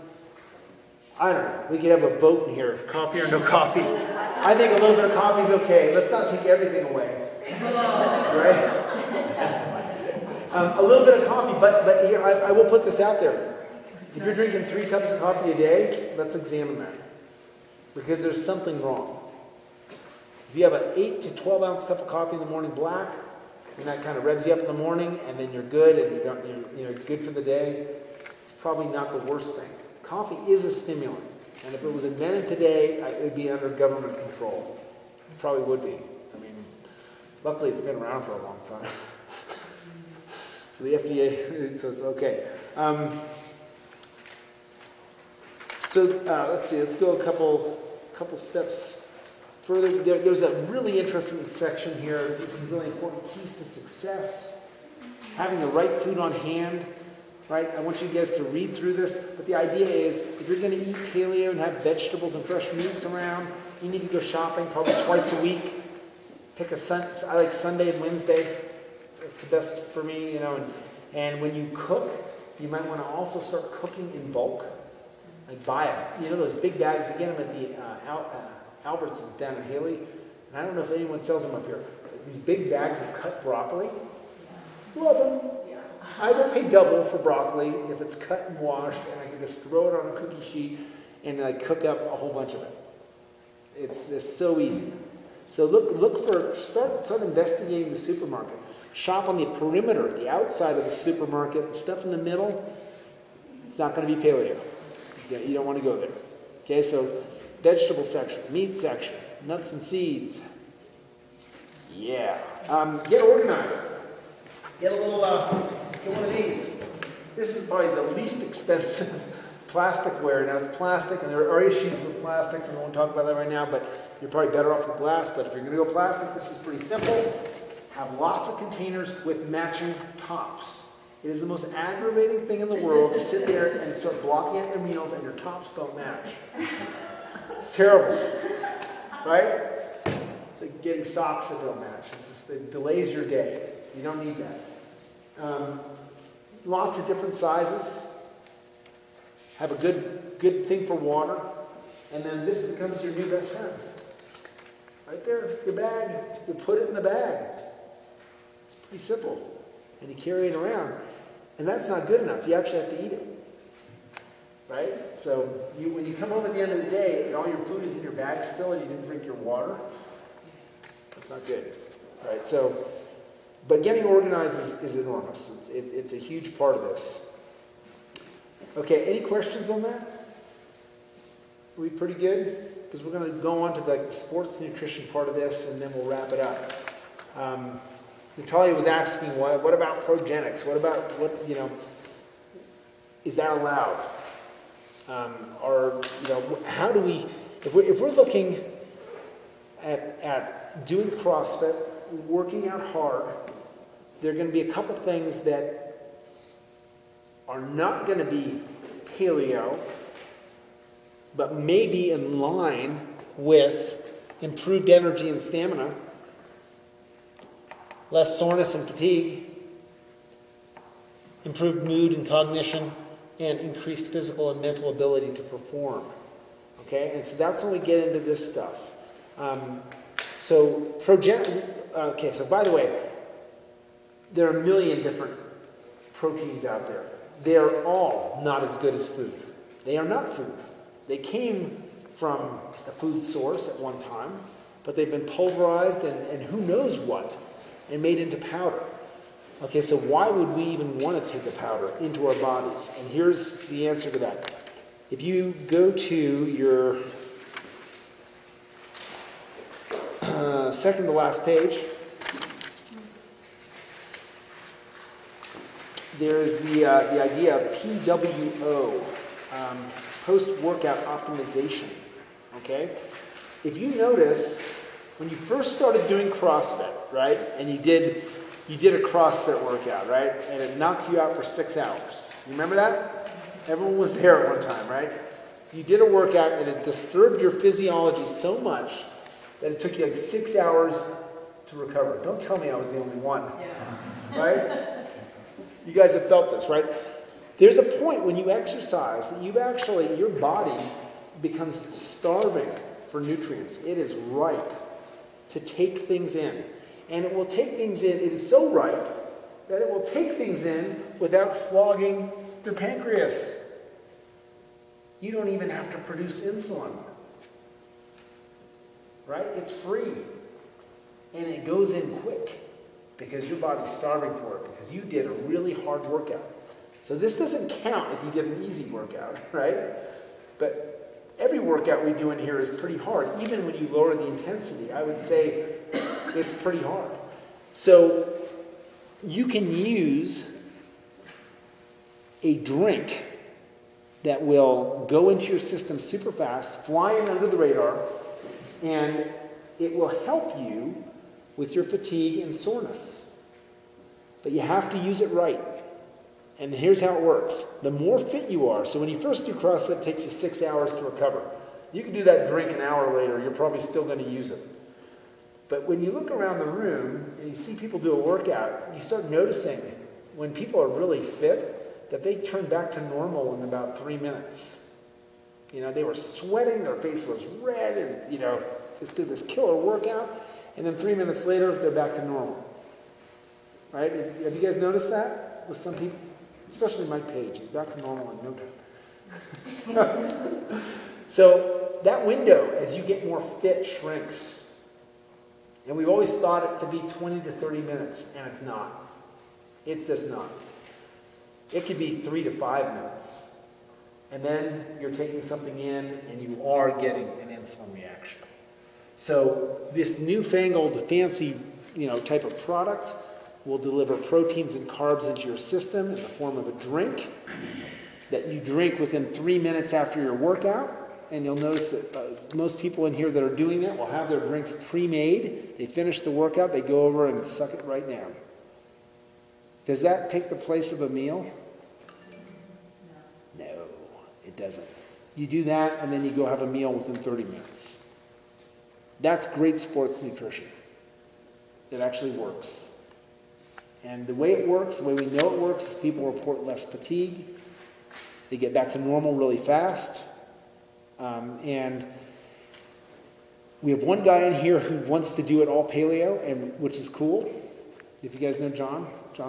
I don't know. We could have a vote in here, coffee or no coffee. I think a little bit of coffee is okay. Let's not take everything away. Right? A little bit of coffee, but here, I will put this out there. If you're drinking 3 cups of coffee a day, let's examine that. Because there's something wrong. If you have an 8 to 12 ounce cup of coffee in the morning black, and that kind of revs you up in the morning, and then you're good, and you're good for the day, it's probably not the worst thing. Coffee is a stimulant, and if it was invented today, it would be under government control. It probably would be. I mean, luckily it's been around for a long time. So the FDA, so it's okay. Let's see. Let's go a couple steps further. There's a really interesting section here. This is really important. Keys to success. Having the right food on hand. Right? I want you guys to read through this. But the idea is, if you're going to eat paleo and have vegetables and fresh meats around, you need to go shopping probably twice a week. Pick I like Sunday and Wednesday. It's the best for me, you know. And when you cook, you might want to also start cooking in bulk. Like buy them. You know those big bags, you get them at the Albertsons down in Haley. And I don't know if anyone sells them up here. These big bags of cut broccoli. Love them. I will pay double for broccoli if it's cut and washed, and I can just throw it on a cookie sheet and I cook up a whole bunch of it. It's just so easy. So start investigating the supermarket. Shop on the perimeter, the outside of the supermarket. The stuff in the middle, it's not going to be paleo. You don't want to go there. Okay, so vegetable section, meat section, nuts and seeds. Yeah. Get organized. Get one of these. This is probably the least expensive plasticware. Now it's plastic, and there are issues with plastic. We won't talk about that right now, but you're probably better off with glass. But if you're going to go plastic, this is pretty simple. Have lots of containers with matching tops. It is the most aggravating thing in the world to sit there and start blocking out your meals and your tops don't match. It's terrible, right? It's like getting socks that don't match. It delays your day. You don't need that. Lots of different sizes. Have a good thing for water. And then this becomes your new best friend. Right there, your bag. You put it in the bag. It's pretty simple. And you carry it around. And that's not good enough. You actually have to eat it. Right? So when you come home at the end of the day and all your food is in your bag still and you didn't drink your water, that's not good. Right? So, but getting organized is enormous. It's a huge part of this. Okay, any questions on that? Are we pretty good? Because we're going to go on to the sports nutrition part of this, and then we'll wrap it up. Natalia was asking, what about progenics? Is that allowed? How do we, if we're looking at doing CrossFit, working out hard, there are going to be a couple things that are not going to be paleo, but maybe in line with improved energy and stamina, less soreness and fatigue, improved mood and cognition, and increased physical and mental ability to perform. Okay, and so that's when we get into this stuff. So by the way, there are a million different proteins out there. They are all not as good as food. They are not food. They came from a food source at one time, but they've been pulverized and who knows what, and made into powder. Okay, so why would we even want to take a powder into our bodies? And here's the answer to that. If you go to your second to last page, there's the idea of PWO, post-workout optimization. Okay? If you notice, when you first started doing CrossFit, right, and you did a CrossFit workout, right, and it knocked you out for 6 hours. You remember that? Everyone was there at one time, right? You did a workout and it disturbed your physiology so much that it took you like 6 hours to recover. Don't tell me I was the only one. Yeah. Right? You guys have felt this, right? There's a point when you exercise that your body becomes starving for nutrients. It is ripe to take things in. And it will take things in, it is so ripe that it will take things in without flogging your pancreas. You don't even have to produce insulin. Right? It's free. And it goes in quick because your body's starving for it because you did a really hard workout. So this doesn't count if you did an easy workout, right? But every workout we do in here is pretty hard. Even when you lower the intensity, I would say it's pretty hard. So you can use a drink that will go into your system super fast, fly in under the radar, and it will help you with your fatigue and soreness. But you have to use it right. And here's how it works. The more fit you are, so when you first do CrossFit, it takes you 6 hours to recover. You can do that drink an hour later, you're probably still going to use it. But when you look around the room and you see people do a workout, you start noticing when people are really fit that they turn back to normal in about 3 minutes. You know, they were sweating, their face was red, and, you know, just did this killer workout, and then 3 minutes later, they're back to normal. Right? Have you guys noticed that with some people? Especially Mike Page, he's back to normal in no time. So that window, as you get more fit, shrinks. And we've always thought it to be 20 to 30 minutes, and it's not. It's just not. It could be 3 to 5 minutes. And then you're taking something in, and you are getting an insulin reaction. So this newfangled, fancy, type of product will deliver proteins and carbs into your system in the form of a drink that you drink within 3 minutes after your workout. And you'll notice that most people in here that are doing that will have their drinks pre-made. They finish the workout, they go over and suck it right down. Does that take the place of a meal? No, it doesn't. You do that and then you go have a meal within 30 minutes. That's great sports nutrition. It actually works. And the way it works, the way we know it works, is people report less fatigue. They get back to normal really fast. And we have one guy in here who wants to do it all paleo, which is cool. If you guys know John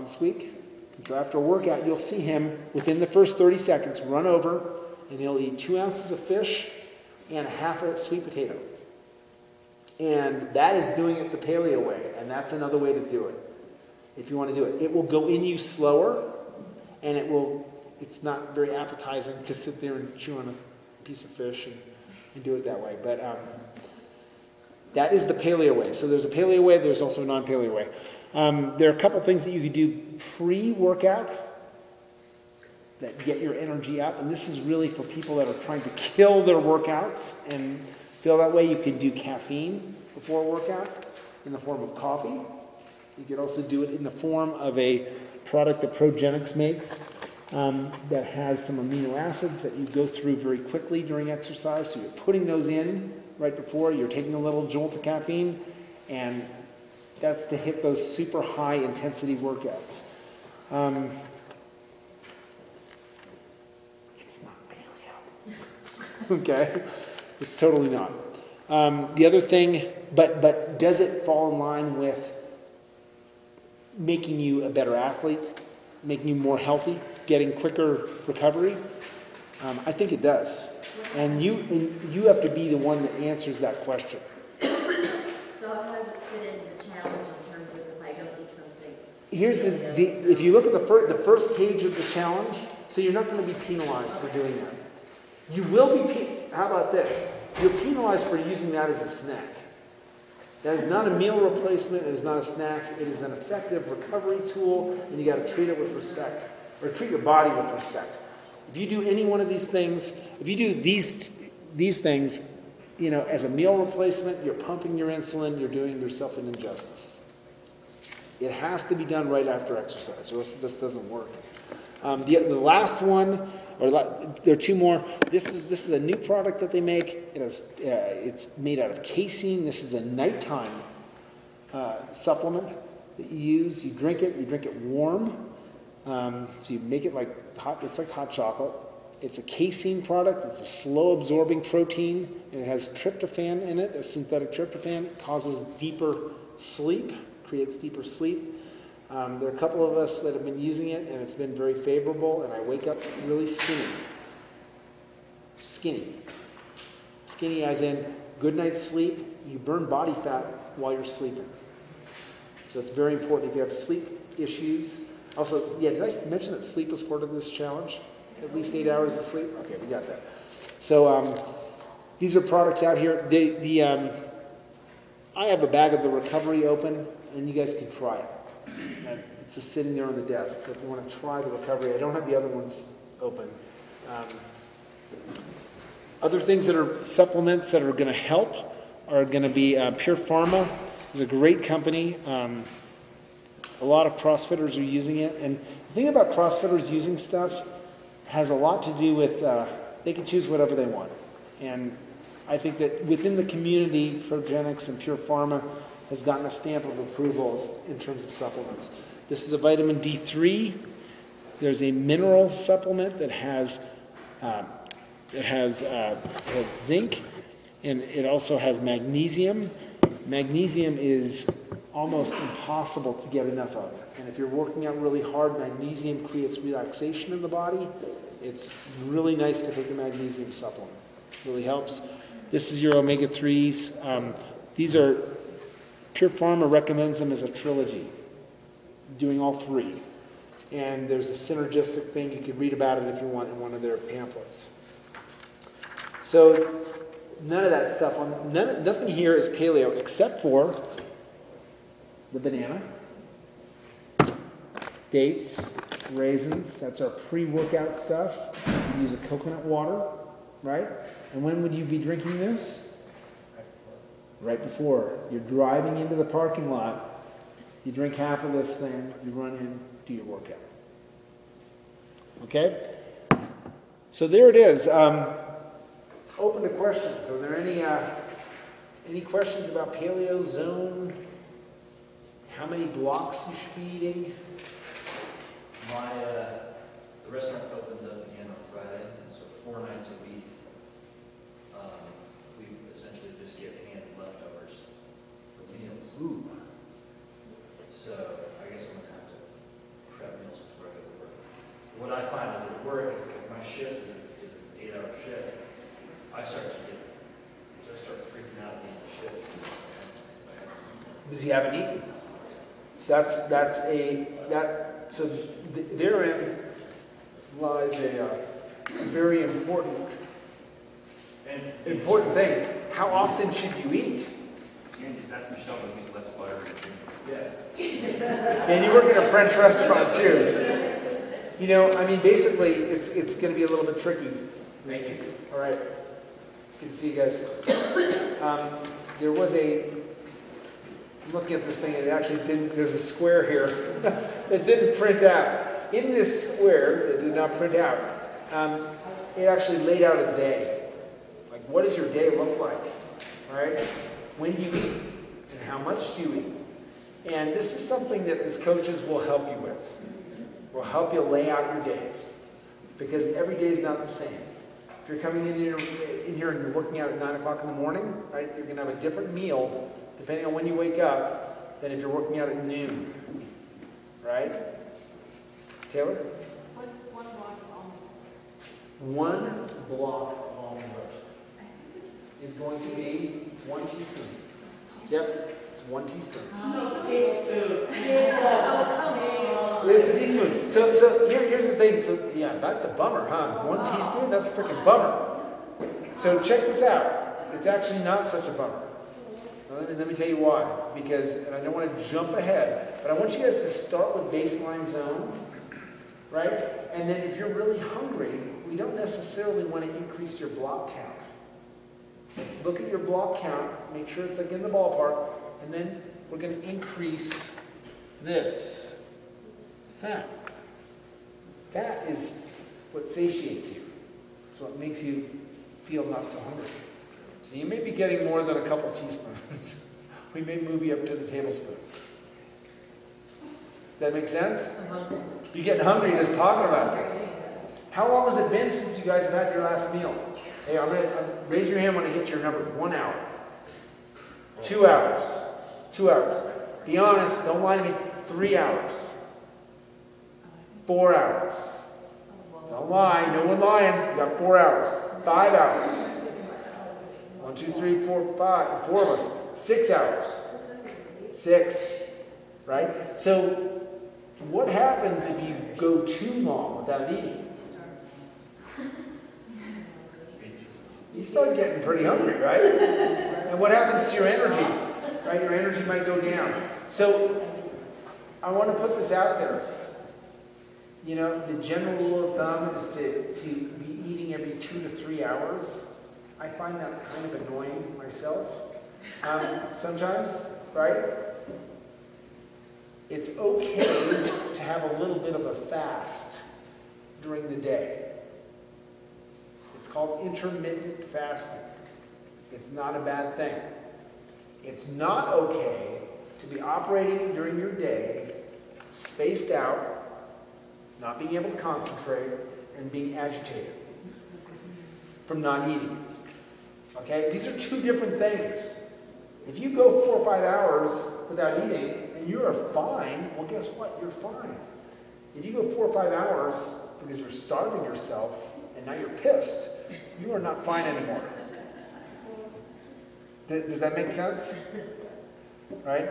Sweek. And so after a workout, you'll see him within the first 30 seconds run over, and he'll eat 2 ounces of fish and a half a sweet potato. And that is doing it the paleo way, and that's another way to do it. If you want to do it, it will go in you slower, and it's not very appetizing to sit there and chew on a piece of fish and do it that way. But that is the paleo way. So there's a paleo way, there's also a non-paleo way. There are a couple things that you could do pre-workout that get your energy up, and this is really for people that are trying to kill their workouts and feel that way. You could do caffeine before a workout in the form of coffee. You could also do it in the form of a product that Progenics makes that has some amino acids that you go through very quickly during exercise. So you're putting those in right before. You're taking a little jolt of caffeine, and that's to hit those super high intensity workouts. It's not paleo. Okay? It's totally not. The other thing, but does it fall in line with making you a better athlete, making you more healthy, getting quicker recovery? I think it does. And you have to be the one that answers that question. So how does it fit in the challenge in terms of if I don't eat something? Here's if you look at the first page of the challenge, so you're not going to be penalized for doing that. You will be, how about this? You're penalized for using that as a snack. That is not a meal replacement, it is not a snack, it is an effective recovery tool, and you got to treat it with respect, or treat your body with respect. If you do any one of these things, if you do these things, as a meal replacement, you're pumping your insulin, you're doing yourself an injustice. It has to be done right after exercise, or else this doesn't work. The last one, there are two more. This is a new product that they make. It's made out of casein. This is a nighttime supplement that you use. You drink it warm. So you make it like hot. It's like hot chocolate. It's a casein product. It's a slow absorbing protein, and it has tryptophan in it. A synthetic tryptophan. It causes deeper sleep. Creates deeper sleep. There are a couple of us that have been using it, and it's been very favorable, and I wake up really skinny. Skinny as in good night's sleep. You burn body fat while you're sleeping. So it's very important if you have sleep issues. Also, did I mention that sleep was part of this challenge? At least 8 hours of sleep? Okay, we got that. So these are products out here. I have a bag of the recovery open, and you guys can try it. It's just sitting there on the desk. So if you want to try the recovery, I don't have the other ones open. Other things that are supplements that are going to help are going to be Pure Pharma is a great company. A lot of CrossFitters are using it. And the thing about CrossFitters using stuff has a lot to do with they can choose whatever they want. And I think that within the community, Progenics and Pure Pharma has gotten a stamp of approvals in terms of supplements. This is a vitamin D3. There's a mineral supplement that has zinc, and it also has magnesium. Magnesium is almost impossible to get enough of. And if you're working out really hard, magnesium creates relaxation in the body. It's really nice to take a magnesium supplement. It really helps. This is your omega-3s. These are Pure Pharma recommends them as a trilogy, doing all three. And there's a synergistic thing. You can read about it if you want in one of their pamphlets. So none of that stuff, nothing here is paleo except for the banana, dates, raisins. That's our pre-workout stuff. You can use a coconut water, right? And when would you be drinking this? Right before. You're driving into the parking lot, you drink half of this thing, you run in, do your workout. Okay? So there it is. Open to questions. Are there any questions about Paleo Zone? How many blocks you should be eating? The restaurant opens up again on Friday, and so 4 nights a week, we essentially just get handed leftovers for meals. Ooh. So I guess I'm gonna have to prep meals before I go to work. What I find is at work, if my shift is an 8-hour shift, I start freaking out at the end of the shift. Because you haven't eaten. So therein lies a very important thing. How often should you eat? You can just ask Michelle to use less butter. Yeah. And you work in a French restaurant too. Basically, it's going to be a little bit tricky. Thank you. All right. Good to see you guys. There was I'm looking at this thing, and it actually didn't, there's a square here that didn't print out. In this square that did not print out, it actually laid out a day. Like, what does your day look like? All right? When do you eat? And how much do you eat? And this is something that as coaches will help you with. Will help you lay out your days. Because every day is not the same. If you're coming in here and you're working out at 9 o'clock in the morning, right, you're going to have a different meal depending on when you wake up than if you're working out at noon, right? Taylor? What's one block of almond? One block of almond butter is going to be 1 teaspoon. Yep, it's 1 teaspoon. No, tablespoon. It's a teaspoon. So here's the thing. So yeah, that's a bummer, huh? 1 teaspoon? That's a freaking bummer. So check this out. It's actually not such a bummer. Let me tell you why. Because, and I don't want to jump ahead, but I want you guys to start with baseline zone, right? And then if you're really hungry, we don't necessarily want to increase your block count. Let's look at your block count, make sure it's like in the ballpark, and then we're going to increase this. Fat. Fat is what satiates you. It's what makes you feel not so hungry. So you may be getting more than a couple teaspoons. We may move you up to the tablespoon. Does that make sense? You're getting hungry just talking about this. How long has it been since you guys have had your last meal? Hey, raise your hand when I get your number. 1 hour. 2 hours. 2 hours. Be honest, don't lie to me. 3 hours. 4 hours. Don't lie, no one lying. You got 4 hours. 5 hours. 1, 2, 3, 4, 5. 4 of us. 6 hours. 6. Right? So, what happens if you go too long without eating? You start getting pretty hungry, right? And what happens to your energy? Right? Your energy might go down. So, I want to put this out there. You know, the general rule of thumb is to be eating every 2 to 3 hours. I find that kind of annoying myself sometimes, right? It's okay to have a little bit of a fast during the day. It's called intermittent fasting. It's not a bad thing. It's not okay to be operating during your day, spaced out, not being able to concentrate, and being agitated from not eating. Okay? These are 2 different things. If you go 4 or 5 hours without eating and you are fine, well, guess what? You're fine. If you go 4 or 5 hours because you're starving yourself and now you're pissed, you are not fine anymore. Does that make sense? Right?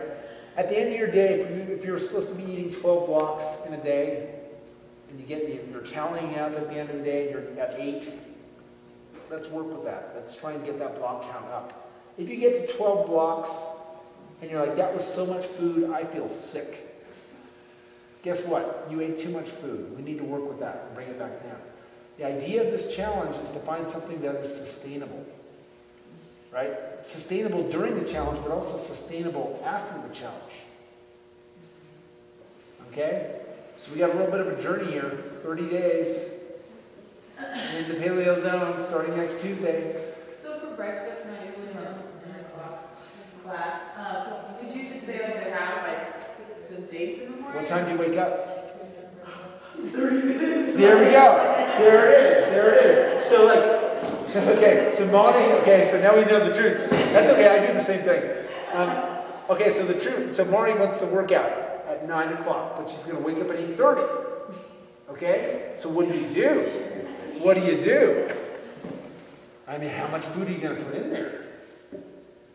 At the end of your day, if you're supposed to be eating 12 blocks in a day, and you're tallying up at the end of the day, and you're at 8, let's work with that. Let's try and get that block count up. If you get to 12 blocks, and you're like, that was so much food, I feel sick. Guess what? You ate too much food. We need to work with that and bring it back down. The idea of this challenge is to find something that is sustainable. Right? Sustainable during the challenge, but also sustainable after the challenge. Okay? So we got a little bit of a journey here. 30 days in the Paleo zone starting next Tuesday. So for breakfast, and I usually have a 9 o'clock class. So could you just say like they have like some dates in the morning? What time do you wake up? 30 minutes. There we go. There it is. There it is. So so morning, so now we know the truth. That's okay, I do the same thing. So Marnie wants the workout at 9 o'clock, but she's going to wake up at 8:30. Okay? So what do you do? What do you do? I mean, how much food are you going to put in there?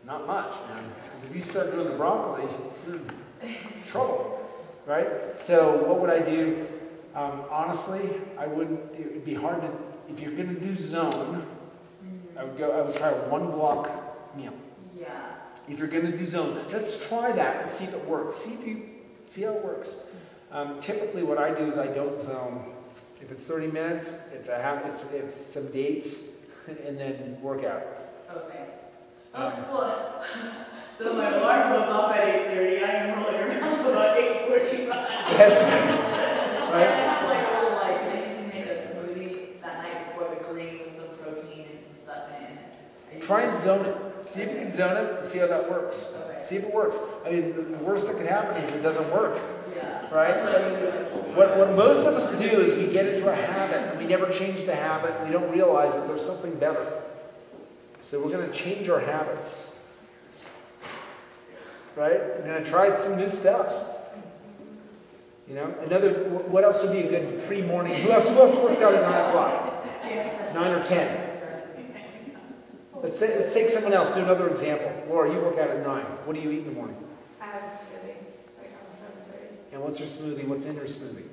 Not much, man. Because if you start doing the broccoli, you're in trouble. Right? So what would I do? Honestly, it would be hard to, if you're going to do zone, I would try a 1 block meal. Yeah. If you're going to do zone, let's try that and see if it works. See how it works. Typically what I do is I don't zone. If it's 30 minutes, it's some dates and then workout. Okay. So my alarm goes off at 8:30. I am rolling around till about 8:45. That's right. I have like a little I usually make a smoothie that night before the green with some protein and some stuff in it. Try and zone it. See if you can zone it and see how that works. Okay. See if it works. I mean, the worst that could happen is it doesn't work. Yeah. right? What most of us do is we get into a habit and we never change the habit and we don't realize that there's something better. So we're going to change our habits. Right? We're going to try some new stuff. You know, what else would be a good pre-morning? Who else works out at 9 o'clock? 9 or 10? Let's take someone else. Do another example. Laura, you work out at 9. What do you eat in the morning? I have a smoothie, like on 7:30. And what's your smoothie? What's in your smoothie?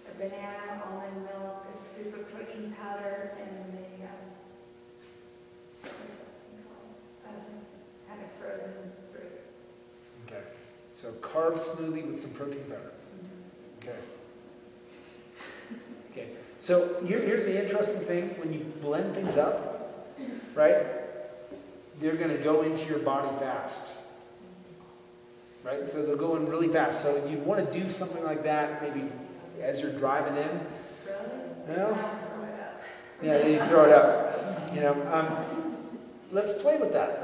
A banana, almond milk, a scoop of protein powder, and some kind of frozen fruit. Okay. So carb smoothie with some protein powder. Okay. Okay. So here's the interesting thing. When you blend things up, right, they're going to go into your body fast. Right? So they'll go in really fast. So you want to do something like that maybe as you're driving in. Well, yeah, you throw it up. You know, let's play with that.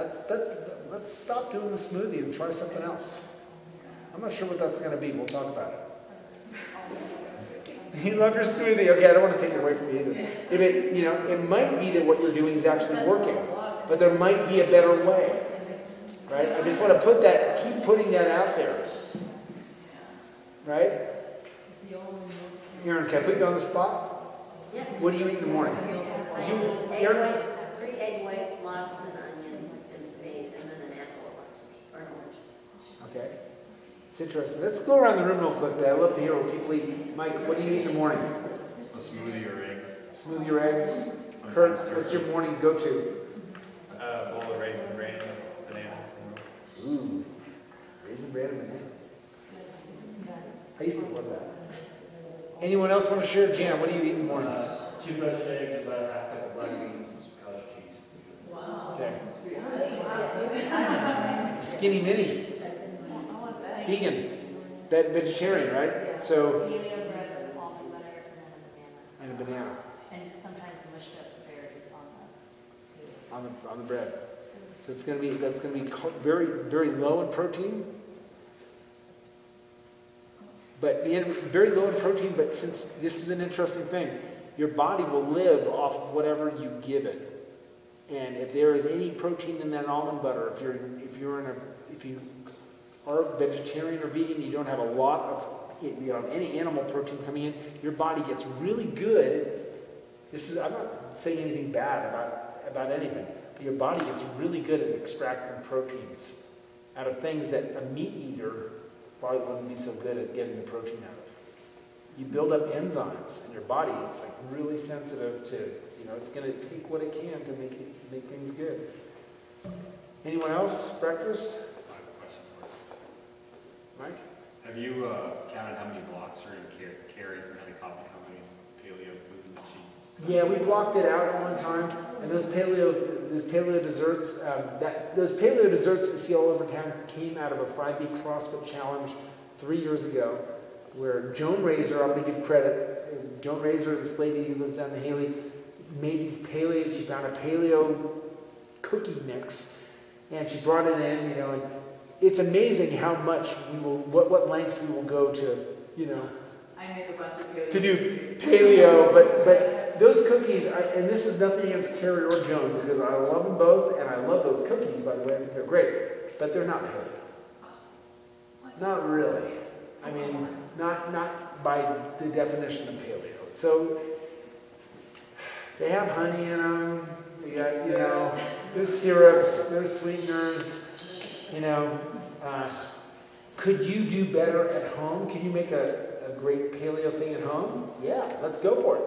Let's stop doing the smoothie and try something else. I'm not sure what that's going to be. We'll talk about it. You love your smoothie. Okay, I don't want to take it away from you either. It might be that what you're doing is actually working, but there might be a better way. Right? I just want to keep putting that out there. Right? Aaron, can I put you on the spot? Yeah. What do you eat in the morning? Three egg whites, lox, and onions, and maize, and then an apple or an orange. Okay. It's interesting. Let's go around the room real quick. I love to hear what people eat. Mike, what do you eat in the morning? A smoothie or eggs. Smoothie or eggs? Kurt, what's your morning go-to? A bowl of raisin bran with banana. Ooh, raisin bran and banana. I used to love that. Anyone else want to share? Jan, what do you eat in the morning? 2 poached eggs, about a half cup of black beans, and some cottage cheese. Wow. Okay. Skinny mini. Vegan. Vegetarian, right? So, Paleo bread with almond butter and a banana and sometimes mushed up berries on on the bread. So that's going to be very, very low in protein. But very low in protein, but since this is an interesting thing, your body will live off of whatever you give it. And if there is any protein in that almond butter, if you are vegetarian or vegan, you don't have a lot of any animal protein coming in, your body gets really good. I'm not saying anything bad about anything, but your body gets really good at extracting proteins out of things that a meat eater probably wouldn't be so good at getting the protein out of. You build up enzymes in your body. It's like really sensitive to, it's going to take what it can to make things good. Anyone else? Breakfast? I have a question for you. Mike? Have you counted how many blocks are in carry from other coffee companies, paleo food and cheese? Yeah, we blocked it out at one time, and those paleo desserts, those paleo desserts you see all over town came out of a 5-week CrossFit challenge 3 years ago, where Joan Razor, I'm going to give credit, Joan Razor, this lady who lives down the Haley, made these paleo. She found a paleo cookie mix, and she brought it in, and it's amazing how much what lengths we will go to, I make a bunch of paleo. to do paleo, but those cookies, and this is nothing against Carrie or Joan, because I love them both, and I love those cookies, by the way, I think they're great, but they're not paleo. Not really. I mean, not by the definition of paleo. So, they have honey in them, they got, there's syrups, there's sweeteners, could you do better at home? Can you make a great paleo thing at home? Yeah, let's go for it.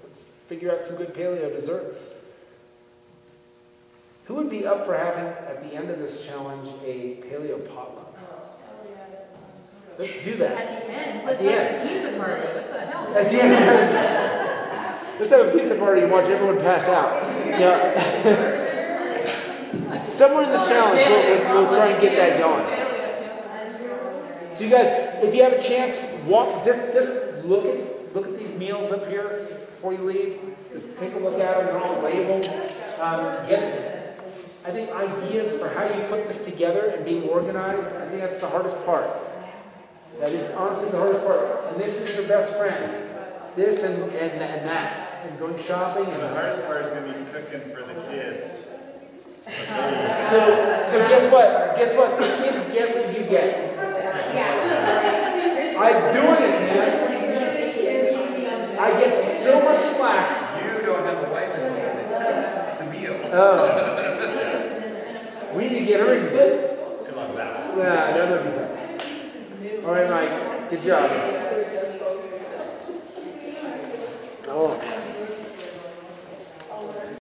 Let's figure out some good paleo desserts. Who would be up for having, at the end of this challenge, a paleo potluck? Let's do that. At the end, At let's the have end. a pizza party. What the hell? At the end. Let's have a pizza party and watch everyone pass out. Somewhere in the challenge, we'll try and get that going. So you guys, if you have a chance, just look at these meals up here before you leave. Just take a look at them. They're all labeled. I think ideas for how you put this together and being organized, I think that's the hardest part. That is honestly the hardest part. And this is your best friend. This and that. And going shopping. And The hardest part is going to be cooking for the kids. So guess what? Guess what? The kids get what you get. I'm doing it, man. I get so much flack. You don't have a wife anymore that cooks the meal. Oh. We need to get her in here. Good luck with that. Yeah, that would be tough. All right, Mike. Good job.